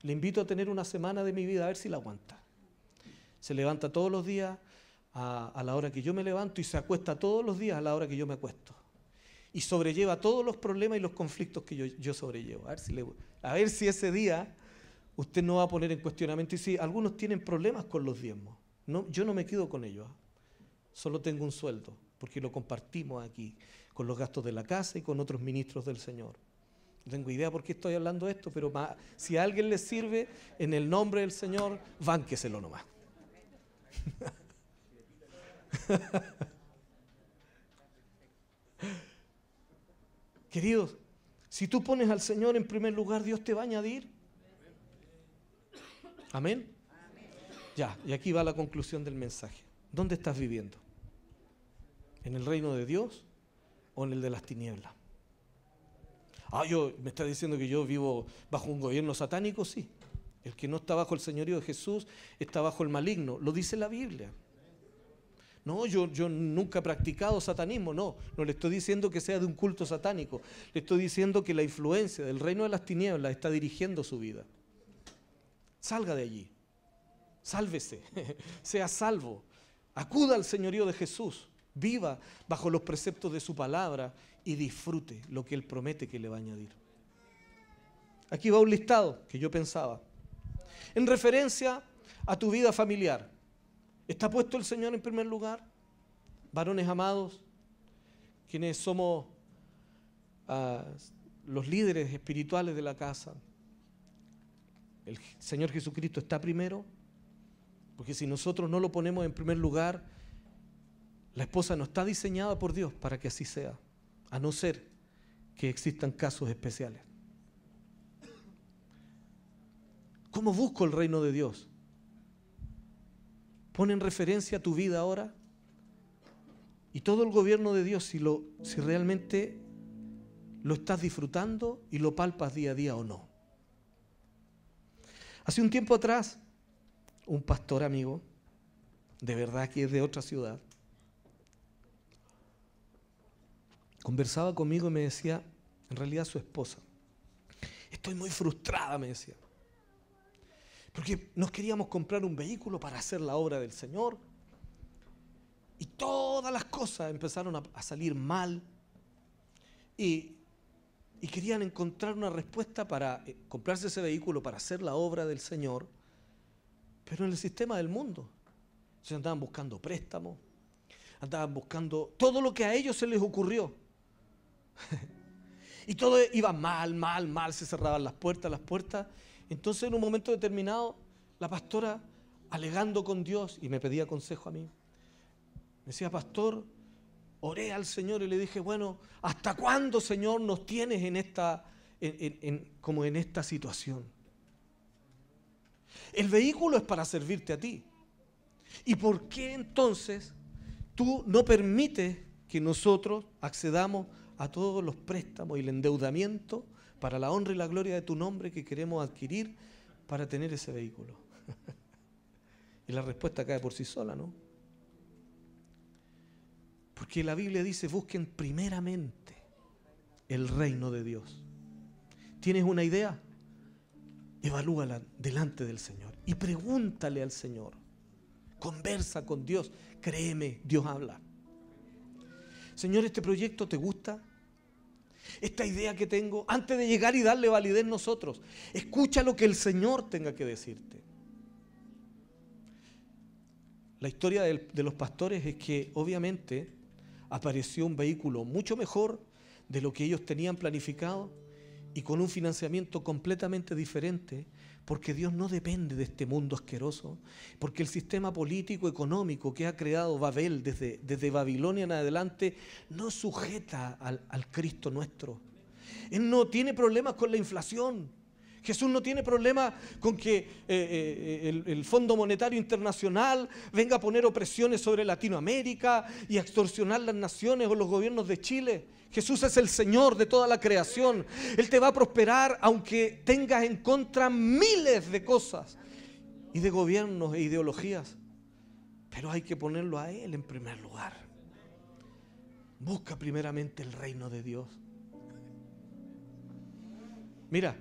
Le invito a tener una semana de mi vida, a ver si la aguanta. Se levanta todos los días a la hora que yo me levanto y se acuesta todos los días a la hora que yo me acuesto. Y sobrelleva todos los problemas y los conflictos que yo sobrellevo. A ver si ese día usted no va a poner en cuestionamiento. Y si algunos tienen problemas con los diezmos, yo no me quedo con ellos. Solo tengo un sueldo, porque lo compartimos aquí con los gastos de la casa y con otros ministros del Señor. No tengo idea por qué estoy hablando de esto, pero si a alguien le sirve, en el nombre del Señor, bánqueselo nomás. Queridos, si tú pones al Señor en primer lugar, Dios te va a añadir. Amén. Ya, y aquí va la conclusión del mensaje. ¿Dónde estás viviendo? ¿En el reino de Dios o en el de las tinieblas? ¿Me está diciendo que yo vivo bajo un gobierno satánico? Sí. El que no está bajo el señorío de Jesús está bajo el maligno. Lo dice la Biblia. No, yo nunca he practicado satanismo, no le estoy diciendo que sea de un culto satánico, le estoy diciendo que la influencia del reino de las tinieblas está dirigiendo su vida. Salga de allí, sálvese, sea salvo, acuda al señorío de Jesús, viva bajo los preceptos de su palabra y disfrute lo que Él promete que le va a añadir. Aquí va un listado que yo pensaba, en referencia a tu vida familiar. ¿Está puesto el Señor en primer lugar? Varones amados, quienes somos los líderes espirituales de la casa, ¿el Señor Jesucristo está primero? Porque si nosotros no lo ponemos en primer lugar, la esposa no está diseñada por Dios para que así sea, a no ser que existan casos especiales. ¿Cómo busco el reino de Dios? Pon en referencia tu vida ahora y todo el gobierno de Dios, si realmente lo estás disfrutando y lo palpas día a día o no. Hace un tiempo atrás, un pastor amigo, de verdad que es de otra ciudad, conversaba conmigo y me decía, en realidad su esposa, estoy muy frustrada, me decía. Porque nos queríamos comprar un vehículo para hacer la obra del Señor. Y todas las cosas empezaron a salir mal. Y y querían encontrar una respuesta para comprarse ese vehículo para hacer la obra del Señor, pero en el sistema del mundo. Se andaban buscando préstamos, andaban buscando todo lo que a ellos se les ocurrió. Y todo iba mal, se cerraban las puertas. Entonces en un momento determinado, la pastora, alegando con Dios, y me pedía consejo a mí, me decía: pastor, oré al Señor y le dije: bueno, ¿hasta cuándo, Señor, nos tienes como en esta situación? El vehículo es para servirte a ti. ¿Y por qué entonces tú no permites que nosotros accedamos a todos los préstamos y el endeudamiento para la honra y la gloria de tu nombre que queremos adquirir para tener ese vehículo? Y la respuesta cae por sí sola, ¿no? Porque la Biblia dice: busquen primeramente el reino de Dios. ¿Tienes una idea? Evalúala delante del Señor y pregúntale al Señor. Conversa con Dios. Créeme, Dios habla. Señor, ¿este proyecto te gusta? Esta idea que tengo, antes de llegar y darle validez nosotros, escucha lo que el Señor tenga que decirte. La historia de los pastores es que obviamente apareció un vehículo mucho mejor de lo que ellos tenían planificado y con un financiamiento completamente diferente, porque Dios no depende de este mundo asqueroso, porque el sistema político económico que ha creado Babel desde Babilonia en adelante no sujeta al Cristo nuestro. Él no tiene problemas con la inflación. Jesús no tiene problemas con que el Fondo Monetario Internacional venga a poner opresiones sobre Latinoamérica y a extorsionar las naciones o los gobiernos de Chile. Jesús es el Señor de toda la creación. Él te va a prosperar aunque tengas en contra miles de cosas y de gobiernos e ideologías. Pero hay que ponerlo a Él en primer lugar. Busca primeramente el reino de Dios. Mira,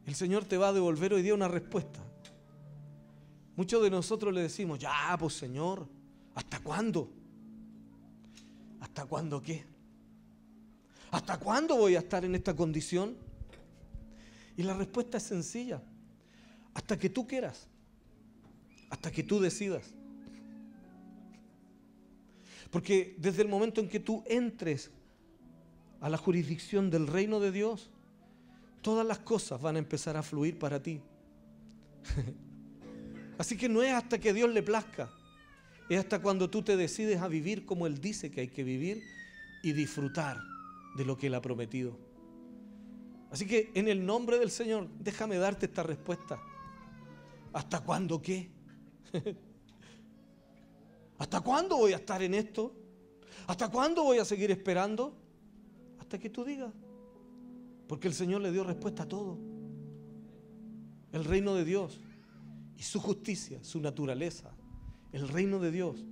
el Señor te va a devolver hoy día una respuesta. Muchos de nosotros le decimos: ya, pues Señor, ¿hasta cuándo? ¿Hasta cuándo qué? ¿Hasta cuándo voy a estar en esta condición? Y la respuesta es sencilla: hasta que tú quieras, hasta que tú decidas. Porque desde el momento en que tú entres a la jurisdicción del reino de Dios, todas las cosas van a empezar a fluir para ti. Así que no es hasta que Dios le plazca, es hasta cuando tú te decides a vivir como Él dice que hay que vivir y disfrutar de lo que Él ha prometido. Así que en el nombre del Señor, déjame darte esta respuesta. ¿Hasta cuándo qué? ¿Hasta cuándo voy a estar en esto? ¿Hasta cuándo voy a seguir esperando? Hasta que tú digas. Porque el Señor le dio respuesta a todo. El reino de Dios y su justicia, su naturaleza, el reino de Dios,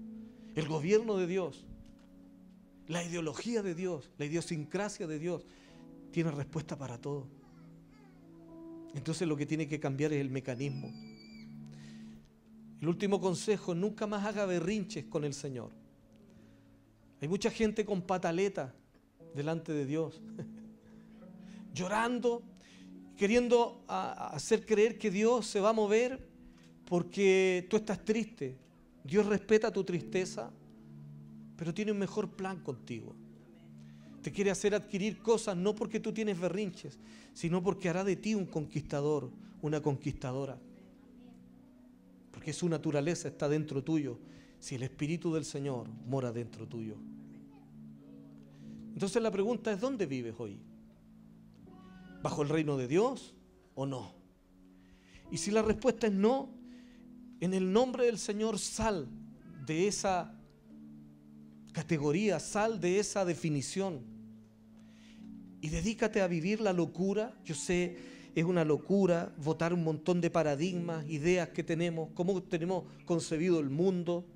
el gobierno de Dios, la ideología de Dios, la idiosincrasia de Dios, tiene respuesta para todo. Entonces lo que tiene que cambiar es el mecanismo. El último consejo: nunca más haga berrinches con el Señor. Hay mucha gente con pataleta delante de Dios, llorando, queriendo hacer creer que Dios se va a mover porque tú estás triste. Dios respeta tu tristeza, pero tiene un mejor plan contigo. Te quiere hacer adquirir cosas no porque tú tienes berrinches, sino porque hará de ti un conquistador, una conquistadora. Porque su naturaleza está dentro tuyo, si el Espíritu del Señor mora dentro tuyo. Entonces la pregunta es: ¿dónde vives hoy? ¿Bajo el reino de Dios o no? Y si la respuesta es no, en el nombre del Señor sal de esa categoría, sal de esa definición y dedícate a vivir la locura. Yo sé, es una locura votar un montón de paradigmas, ideas que tenemos, cómo tenemos concebido el mundo,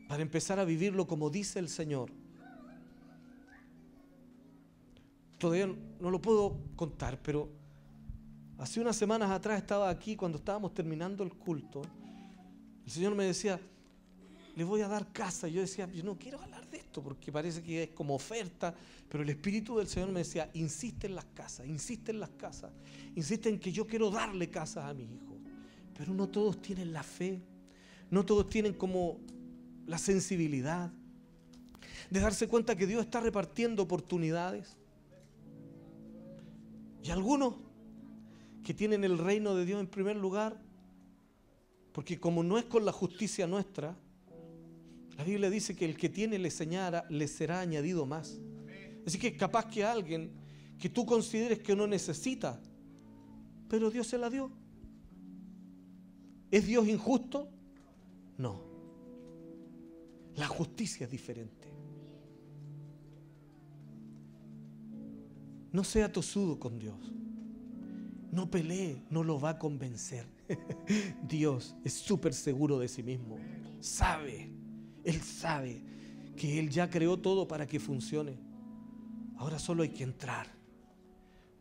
para empezar a vivirlo como dice el Señor. Todavía no lo puedo contar, pero hace unas semanas atrás estaba aquí, cuando estábamos terminando el culto, el Señor me decía: le voy a dar casa. Y yo decía: yo no quiero hablar de esto. esto porque parece que es como oferta, pero el Espíritu del Señor me decía, insiste en las casas, insiste en las casas, insiste en que yo quiero darle casas a mis hijos. Pero no todos tienen la fe, no todos tienen como la sensibilidad de darse cuenta que Dios está repartiendo oportunidades. Y algunos que tienen el reino de Dios en primer lugar, porque como no es con la justicia nuestra, la Biblia dice que el que tiene le será añadido más. Así que capaz que alguien que tú consideres que no necesita, pero Dios se la dio. ¿Es Dios injusto? No. La justicia es diferente. No sea tosudo con Dios. No pelee, no lo va a convencer. Dios es súper seguro de sí mismo. Él sabe que Él ya creó todo para que funcione. Ahora solo hay que entrar.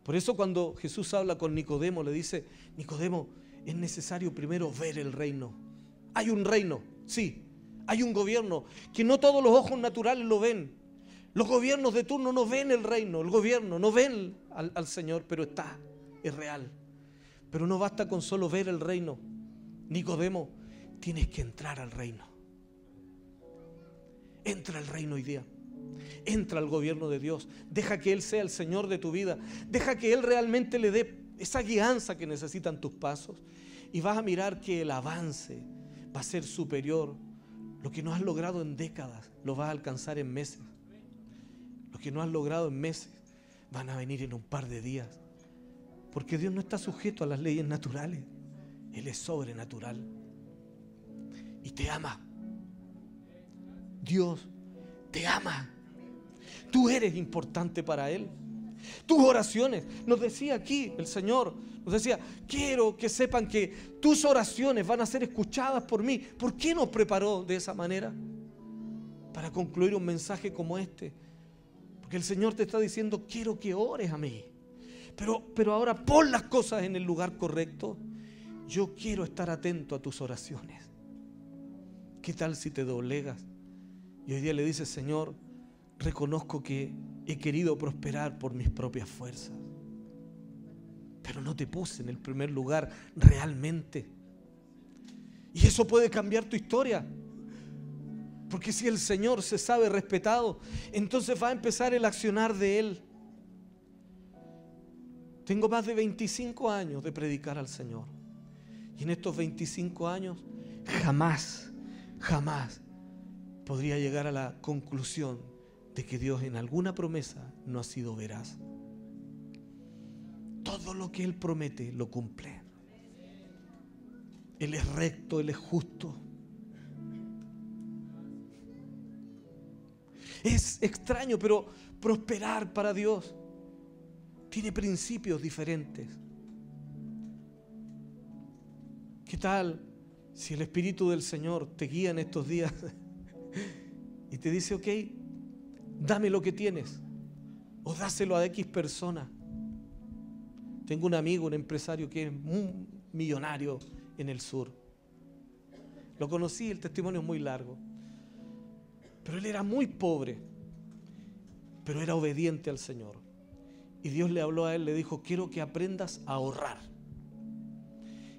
Por eso cuando Jesús habla con Nicodemo, le dice, Nicodemo, es necesario primero ver el reino. Hay un reino, sí. Hay un gobierno que no todos los ojos naturales lo ven. Los gobiernos de turno no ven el reino, el gobierno no ven al Señor, pero es real. Pero no basta con solo ver el reino. Nicodemo, tienes que entrar al reino. Entra al reino hoy día. Entra al gobierno de Dios. Deja que Él sea el Señor de tu vida. Deja que Él realmente le dé esa guianza que necesitan tus pasos. Y vas a mirar que el avance va a ser superior. Lo que no has logrado en décadas, lo vas a alcanzar en meses. Lo que no has logrado en meses, van a venir en un par de días. Porque Dios no está sujeto a las leyes naturales. Él es sobrenatural. Y te ama. Dios te ama. Tú eres importante para Él. Tus oraciones, nos decía aquí el Señor, nos decía, quiero que sepan que tus oraciones van a ser escuchadas por mí. ¿Por qué nos preparó de esa manera? Para concluir un mensaje como este. Porque el Señor te está diciendo, quiero que ores a mí. Pero ahora pon las cosas en el lugar correcto. Yo quiero estar atento a tus oraciones. ¿Qué tal si te doblegas? Y hoy día le dices, Señor, reconozco que he querido prosperar por mis propias fuerzas. Pero no te puse en el primer lugar realmente. Y eso puede cambiar tu historia. Porque si el Señor se sabe respetado, entonces va a empezar el accionar de Él. Tengo más de 25 años de predicar al Señor. Y en estos 25 años jamás podría llegar a la conclusión de que Dios en alguna promesa no ha sido veraz. Todo lo que Él promete lo cumple. Él es recto, Él es justo. Es extraño, pero prosperar para Dios tiene principios diferentes. ¿Qué tal si el Espíritu del Señor te guía en estos días y te dice, ok, dame lo que tienes o dáselo a X persona? Tengo un amigo, un empresario que es un millonario en el sur. Lo conocí, el testimonio es muy largo. Pero él era muy pobre, pero era obediente al Señor. Y Dios le habló a él, le dijo, quiero que aprendas a ahorrar.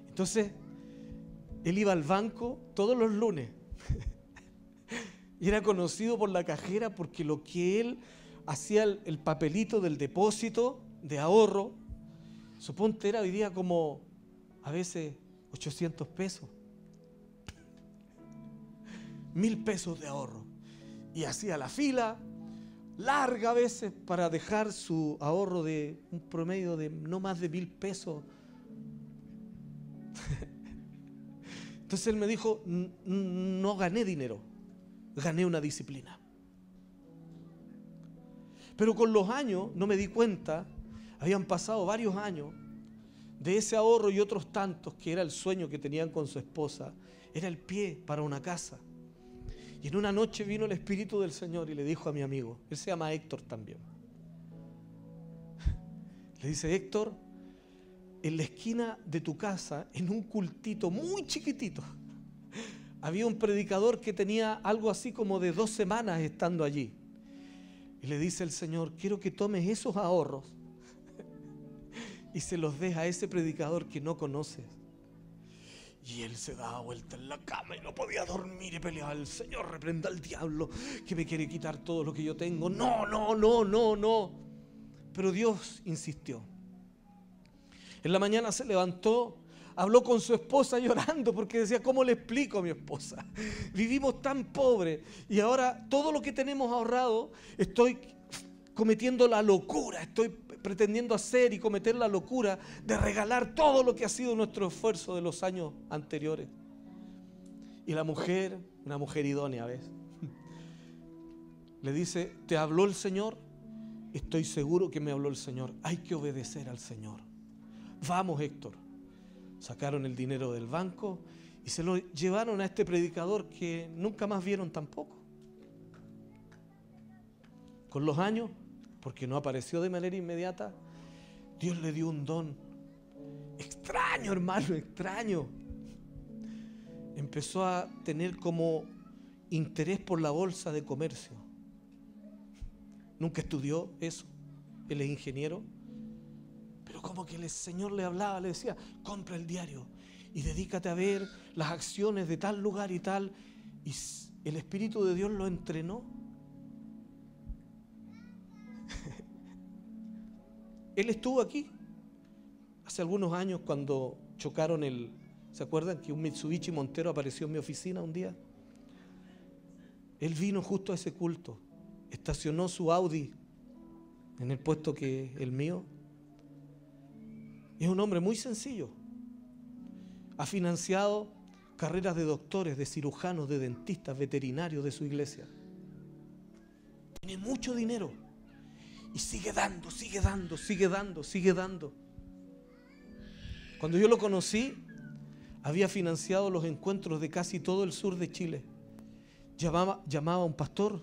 Entonces, él iba al banco todos los lunes. Y era conocido por la cajera porque lo que él hacía, el papelito del depósito de ahorro, suponte era hoy día como a veces 800 pesos. 1000 pesos de ahorro. Y hacía la fila larga a veces para dejar su ahorro de un promedio de no más de 1000 pesos. Entonces él me dijo, no gané dinero, gané una disciplina. Pero con los años no me di cuenta, habían pasado varios años de ese ahorro y otros tantos que era el sueño que tenían con su esposa, era el pie para una casa. Y en una noche vino el Espíritu del Señor y le dijo a mi amigo, él se llama Héctor también. Le dice, Héctor, en la esquina de tu casa, en un cultito muy chiquitito, había un predicador que tenía algo así como de 2 semanas estando allí. Y le dice el Señor, quiero que tomes esos ahorros y se los des a ese predicador que no conoces. Y él se daba vuelta en la cama y no podía dormir y peleaba. El Señor, reprenda al diablo que me quiere quitar todo lo que yo tengo. No, no, no, no, no. Pero Dios insistió. En la mañana se levantó, habló con su esposa llorando porque decía, ¿cómo le explico a mi esposa? Vivimos tan pobres y ahora todo lo que tenemos ahorrado estoy cometiendo la locura, estoy pretendiendo hacer y cometer la locura de regalar todo lo que ha sido nuestro esfuerzo de los años anteriores. Y la mujer, una mujer idónea, ¿ves? Le dice, ¿te habló el Señor? Estoy seguro que me habló el Señor. Hay que obedecer al Señor. Vamos, Héctor. Sacaron el dinero del banco y se lo llevaron a este predicador que nunca más vieron tampoco. Con los años, porque no apareció de manera inmediata, Dios le dio un don extraño, hermano, extraño. Empezó a tener como interés por la bolsa de comercio. Nunca estudió eso, él es ingeniero, pero como que el Señor le hablaba, le decía, compra el diario y dedícate a ver las acciones de tal lugar y tal, y el Espíritu de Dios lo entrenó. Él estuvo aquí hace algunos años cuando chocaron ¿se acuerdan que un Mitsubishi Montero apareció en mi oficina un día? Él vino justo a ese culto, estacionó su Audi en el puesto que el mío. Es un hombre muy sencillo. Ha financiado carreras de doctores, de cirujanos, de dentistas, veterinarios de su iglesia. Tiene mucho dinero. Y sigue dando, sigue dando, sigue dando, sigue dando. Cuando yo lo conocí, había financiado los encuentros de casi todo el sur de Chile. Llamaba a un pastor.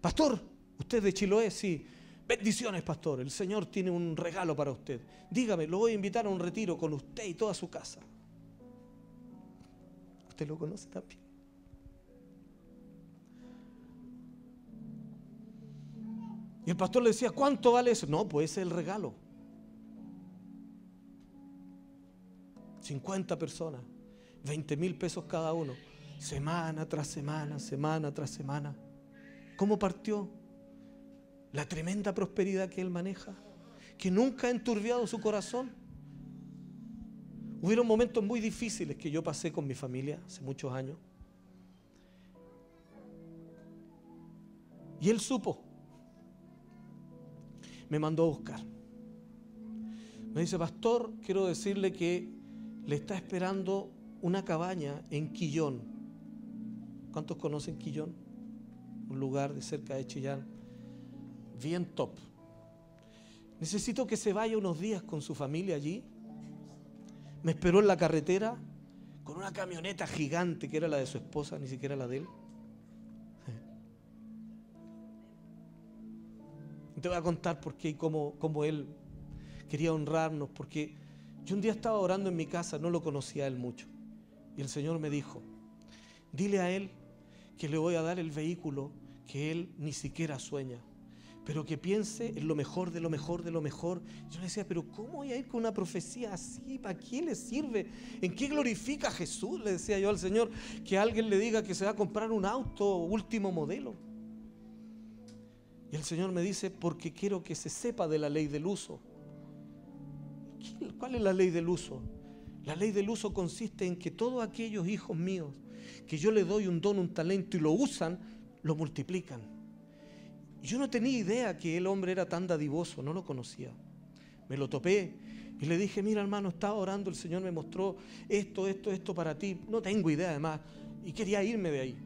Pastor, ¿usted de Chiloé? Sí. Bendiciones, pastor. El Señor tiene un regalo para usted. Dígame, lo voy a invitar a un retiro con usted y toda su casa. ¿Usted lo conoce también? Y el pastor le decía, ¿cuánto vale eso? No, pues ese es el regalo. 50 personas, 20,000 pesos cada uno, semana tras semana, semana tras semana. ¿Cómo partió? La tremenda prosperidad que él maneja, que nunca ha enturbiado su corazón. Hubieron momentos muy difíciles que yo pasé con mi familia hace muchos años. Y él supo. Me mandó a buscar. Me dice, pastor, quiero decirle que le está esperando una cabaña en Quillón. ¿Cuántos conocen Quillón? Un lugar de cerca de Chillán, bien top. Necesito que se vaya unos días con su familia allí. Me esperó en la carretera con una camioneta gigante que era la de su esposa, ni siquiera la de él. Te voy a contar por qué y cómo él quería honrarnos, porque yo un día estaba orando en mi casa, no lo conocía a él mucho, y el Señor me dijo, dile a él que le voy a dar el vehículo que él ni siquiera sueña, pero que piense en lo mejor de lo mejor de lo mejor. Yo le decía, pero ¿cómo voy a ir con una profecía así? ¿Para qué le sirve? ¿En qué glorifica a Jesús? Le decía yo al Señor, que alguien le diga que se va a comprar un auto último modelo. Y el Señor me dice, porque quiero que se sepa de la ley del uso. ¿Cuál es la ley del uso? La ley del uso consiste en que todos aquellos hijos míos que yo les doy un don, un talento y lo usan, lo multiplican. Y yo no tenía idea que el hombre era tan dadivoso, no lo conocía. Me lo topé y le dije, mira hermano, estaba orando, el Señor me mostró esto para ti. No tengo idea además y quería irme de ahí.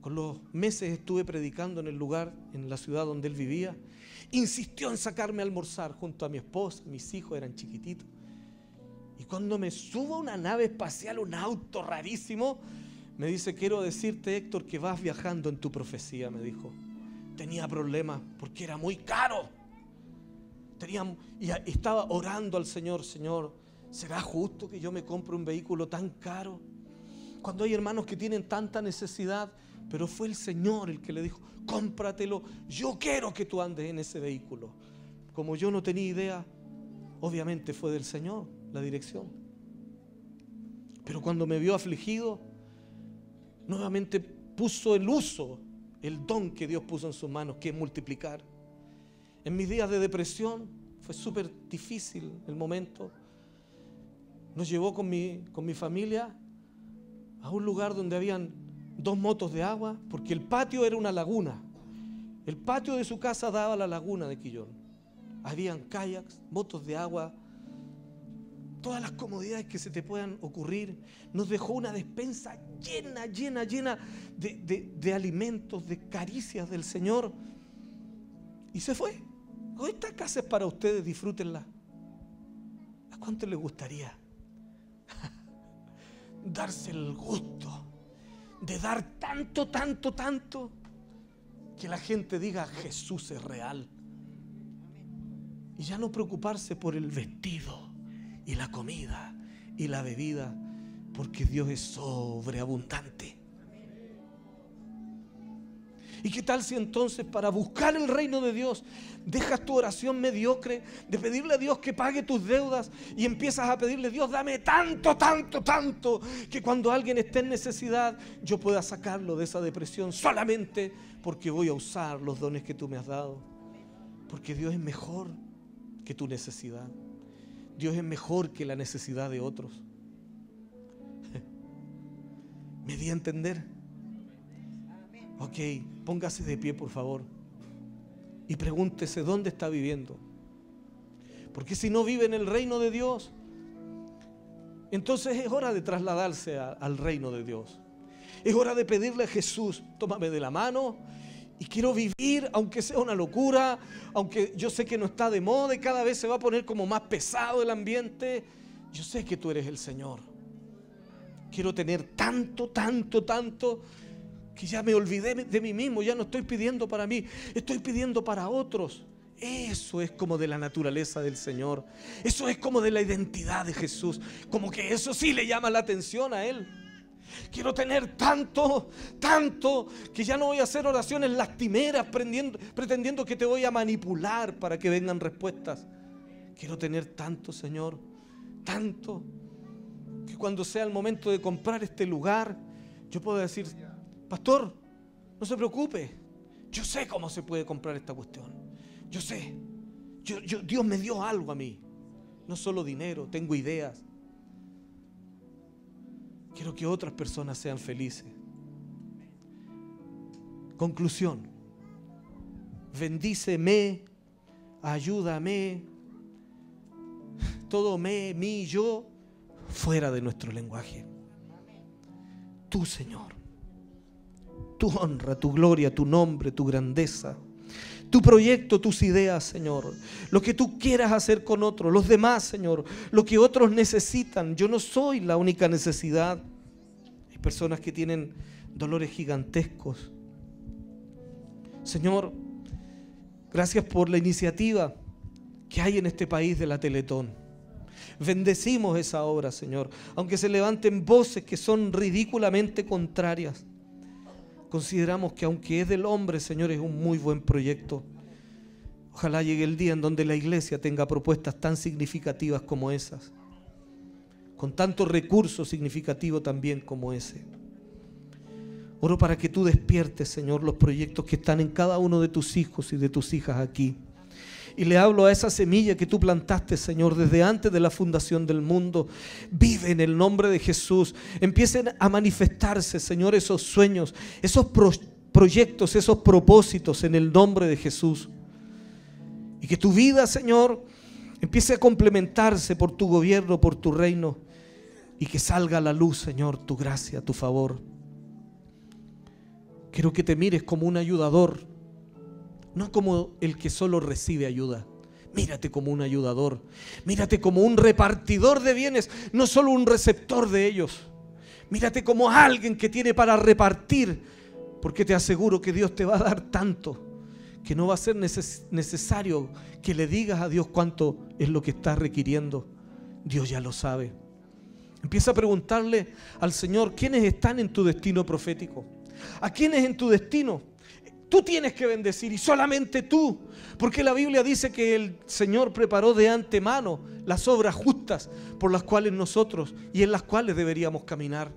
Con los meses estuve predicando en el lugar, en la ciudad donde él vivía. Insistió en sacarme a almorzar junto a mi esposa, mis hijos eran chiquititos. Y cuando me subo a una nave espacial, un auto rarísimo, me dice, quiero decirte, Héctor, que vas viajando en tu profecía, me dijo. Tenía problemas porque era muy caro. Y estaba orando al Señor, Señor, ¿será justo que yo me compre un vehículo tan caro? Cuando hay hermanos que tienen tanta necesidad, pero fue el Señor el que le dijo, cómpratelo, yo quiero que tú andes en ese vehículo. Como yo no tenía idea, obviamente fue del Señor la dirección. Pero cuando me vio afligido, nuevamente puso el uso, el don que Dios puso en sus manos, que es multiplicar. En mis días de depresión fue súper difícil el momento. Nos llevó con mi familia a un lugar donde habían 2 motos de agua, porque el patio era una laguna. El patio de su casa daba a la laguna de Quillón. Habían kayaks, motos de agua, todas las comodidades que se te puedan ocurrir. Nos dejó una despensa llena de alimentos, de caricias del Señor. Y se fue. Hoy esta casa es para ustedes, disfrútenla. ¿A cuánto les gustaría darse el gusto de dar tanto, que la gente diga Jesús es real? Y ya no preocuparse por el vestido y la comida y la bebida, porque Dios es sobreabundante. ¿Y qué tal si entonces para buscar el reino de Dios dejas tu oración mediocre de pedirle a Dios que pague tus deudas y empiezas a pedirle, Dios, dame tanto, que cuando alguien esté en necesidad yo pueda sacarlo de esa depresión solamente porque voy a usar los dones que tú me has dado? Porque Dios es mejor que tu necesidad. Dios es mejor que la necesidad de otros. ¿Me di a entender? Ok, póngase de pie, por favor, y pregúntese dónde está viviendo. Porque si no vive en el reino de Dios, entonces es hora de trasladarse al reino de Dios. Es hora de pedirle a Jesús, tómame de la mano y quiero vivir, aunque sea una locura, aunque yo sé que no está de moda y cada vez se va a poner como más pesado el ambiente. Yo sé que tú eres el Señor. Quiero tener tanto, que ya me olvidé de mí mismo, ya no estoy pidiendo para mí, estoy pidiendo para otros. Eso es como de la naturaleza del Señor. Eso es como de la identidad de Jesús. Como que eso sí le llama la atención a Él. Quiero tener tanto, que ya no voy a hacer oraciones lastimeras pretendiendo que te voy a manipular para que vengan respuestas. Quiero tener tanto, Señor, tanto, que cuando sea el momento de comprar este lugar, yo puedo decir, pastor, no se preocupe, yo sé cómo se puede comprar esta cuestión. Yo sé, Dios me dio algo a mí, no solo dinero, tengo ideas. Quiero que otras personas sean felices. Conclusión: bendíceme, ayúdame, todo me, mí, yo, fuera de nuestro lenguaje. Tú, Señor, tu honra, tu gloria, tu nombre, tu grandeza, tu proyecto, tus ideas, Señor, lo que tú quieras hacer con otros, los demás, Señor, lo que otros necesitan. Yo no soy la única necesidad. Hay personas que tienen dolores gigantescos. Señor, gracias por la iniciativa que hay en este país de la Teletón. Bendecimos esa obra, Señor, aunque se levanten voces que son ridículamente contrarias. Consideramos que aunque es del hombre, Señor, es un muy buen proyecto. Ojalá llegue el día en donde la iglesia tenga propuestas tan significativas como esas, con tantos recursos significativos también como ese. Oro para que tú despiertes, Señor, los proyectos que están en cada uno de tus hijos y de tus hijas aquí. Y le hablo a esa semilla que tú plantaste, Señor, desde antes de la fundación del mundo. Vive en el nombre de Jesús. Empiecen a manifestarse, Señor, esos sueños, esos proyectos, esos propósitos en el nombre de Jesús. Y que tu vida, Señor, empiece a complementarse por tu gobierno, por tu reino. Y que salga a la luz, Señor, tu gracia, tu favor. Quiero que te mires como un ayudador, no como el que solo recibe ayuda. Mírate como un ayudador. Mírate como un repartidor de bienes, no solo un receptor de ellos. Mírate como alguien que tiene para repartir, porque te aseguro que Dios te va a dar tanto que no va a ser necesario que le digas a Dios cuánto es lo que estás requiriendo. Dios ya lo sabe. Empieza a preguntarle al Señor, ¿quiénes están en tu destino profético? ¿A quiénes en tu destino tú tienes que bendecir? Y solamente tú, porque la Biblia dice que el Señor preparó de antemano las obras justas por las cuales nosotros y en las cuales deberíamos caminar.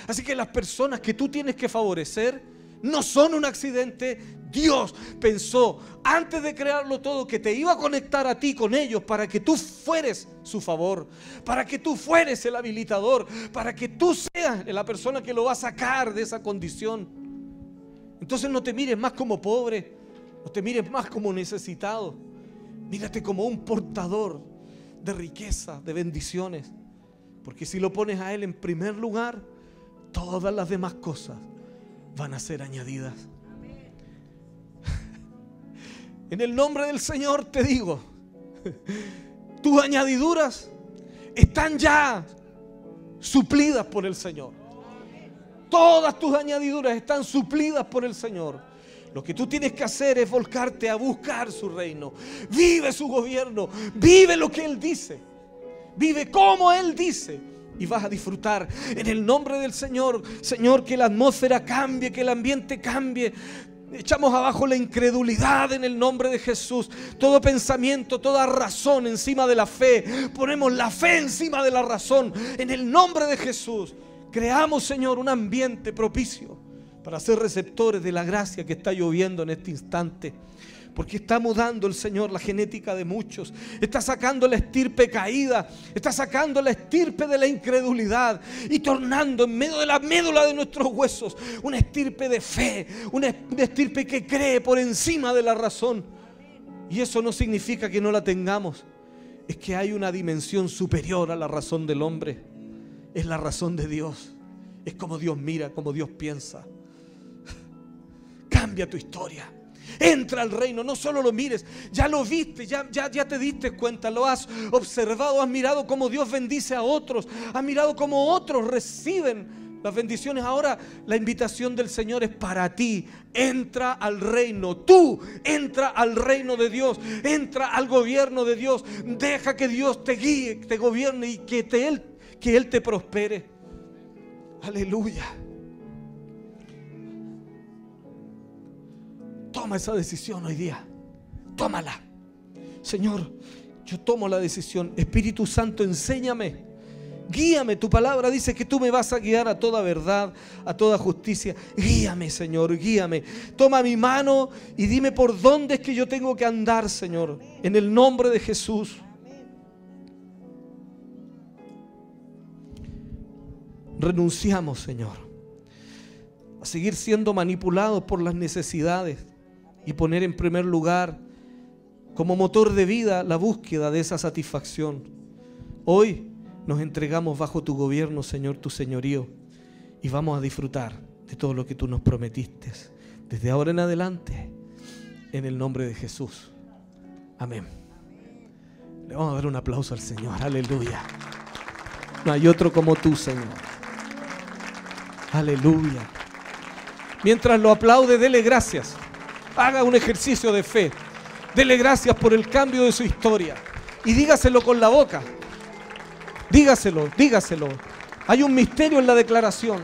Así que las personas que tú tienes que favorecer no son un accidente. Dios pensó antes de crearlo todo que te iba a conectar a ti con ellos para que tú fueres su favor, para que tú fueres el habilitador, para que tú seas la persona que lo va a sacar de esa condición. Entonces no te mires más como pobre, no te mires más como necesitado, mírate como un portador de riqueza, de bendiciones, porque si lo pones a Él en primer lugar, todas las demás cosas van a ser añadidas. En el nombre del Señor te digo, tus añadiduras están ya suplidas por el Señor. Todas tus añadiduras están suplidas por el Señor. Lo que tú tienes que hacer es volcarte a buscar su reino. Vive su gobierno, vive lo que Él dice, vive como Él dice, y vas a disfrutar en el nombre del Señor. Señor, que la atmósfera cambie, que el ambiente cambie. Echamos abajo la incredulidad en el nombre de Jesús. Todo pensamiento, toda razón encima de la fe. Ponemos la fe encima de la razón en el nombre de Jesús. Creamos, Señor, un ambiente propicio para ser receptores de la gracia que está lloviendo en este instante. Porque está mudando el Señor la genética de muchos. Está sacando la estirpe caída. Está sacando la estirpe de la incredulidad y tornando en medio de la médula de nuestros huesos una estirpe de fe, una estirpe que cree por encima de la razón. Y eso no significa que no la tengamos. Es que hay una dimensión superior a la razón del hombre. Es la razón de Dios. Es como Dios mira, como Dios piensa. Cambia tu historia. Entra al reino, no solo lo mires, ya lo viste, ya te diste cuenta, lo has observado, has mirado cómo Dios bendice a otros, has mirado cómo otros reciben las bendiciones. Ahora la invitación del Señor es para ti. Entra al reino, tú entra al reino de Dios, entra al gobierno de Dios, deja que Dios te guíe, te gobierne y que Él te prospere. Aleluya. Toma esa decisión hoy día. Tómala. Señor, yo tomo la decisión. Espíritu Santo, enséñame. Guíame. Tu palabra dice que tú me vas a guiar a toda verdad, a toda justicia. Guíame, Señor, guíame. Toma mi mano y dime por dónde es que yo tengo que andar, Señor. En el nombre de Jesús. Renunciamos, Señor, a seguir siendo manipulados por las necesidades y poner en primer lugar como motor de vida la búsqueda de esa satisfacción. Hoy nos entregamos bajo tu gobierno, Señor, tu señorío, y vamos a disfrutar de todo lo que tú nos prometiste desde ahora en adelante, en el nombre de Jesús. Amén. Le vamos a dar un aplauso al Señor. Aleluya. No hay otro como tú, Señor. Aleluya. Mientras lo aplaude, dele gracias. Haga un ejercicio de fe. Dele gracias por el cambio de su historia. Y dígaselo con la boca. Dígaselo, dígaselo. Hay un misterio en la declaración.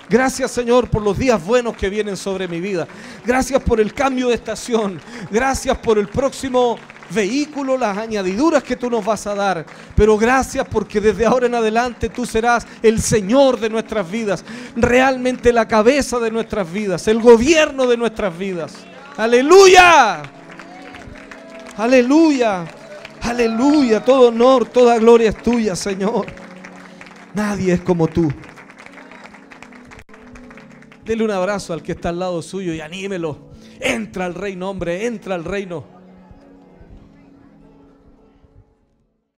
Gracias, Señor, por los días buenos que vienen sobre mi vida. Gracias por el cambio de estación. Gracias por el próximo vehículo, las añadiduras que tú nos vas a dar. Pero gracias porque desde ahora en adelante tú serás el Señor de nuestras vidas. Realmente la cabeza de nuestras vidas. El gobierno de nuestras vidas. ¡Aleluya! ¡Aleluya! ¡Aleluya! Todo honor, toda gloria es tuya, Señor. Nadie es como tú. Dele un abrazo al que está al lado suyo y anímelo. Entra al reino, hombre, entra al reino.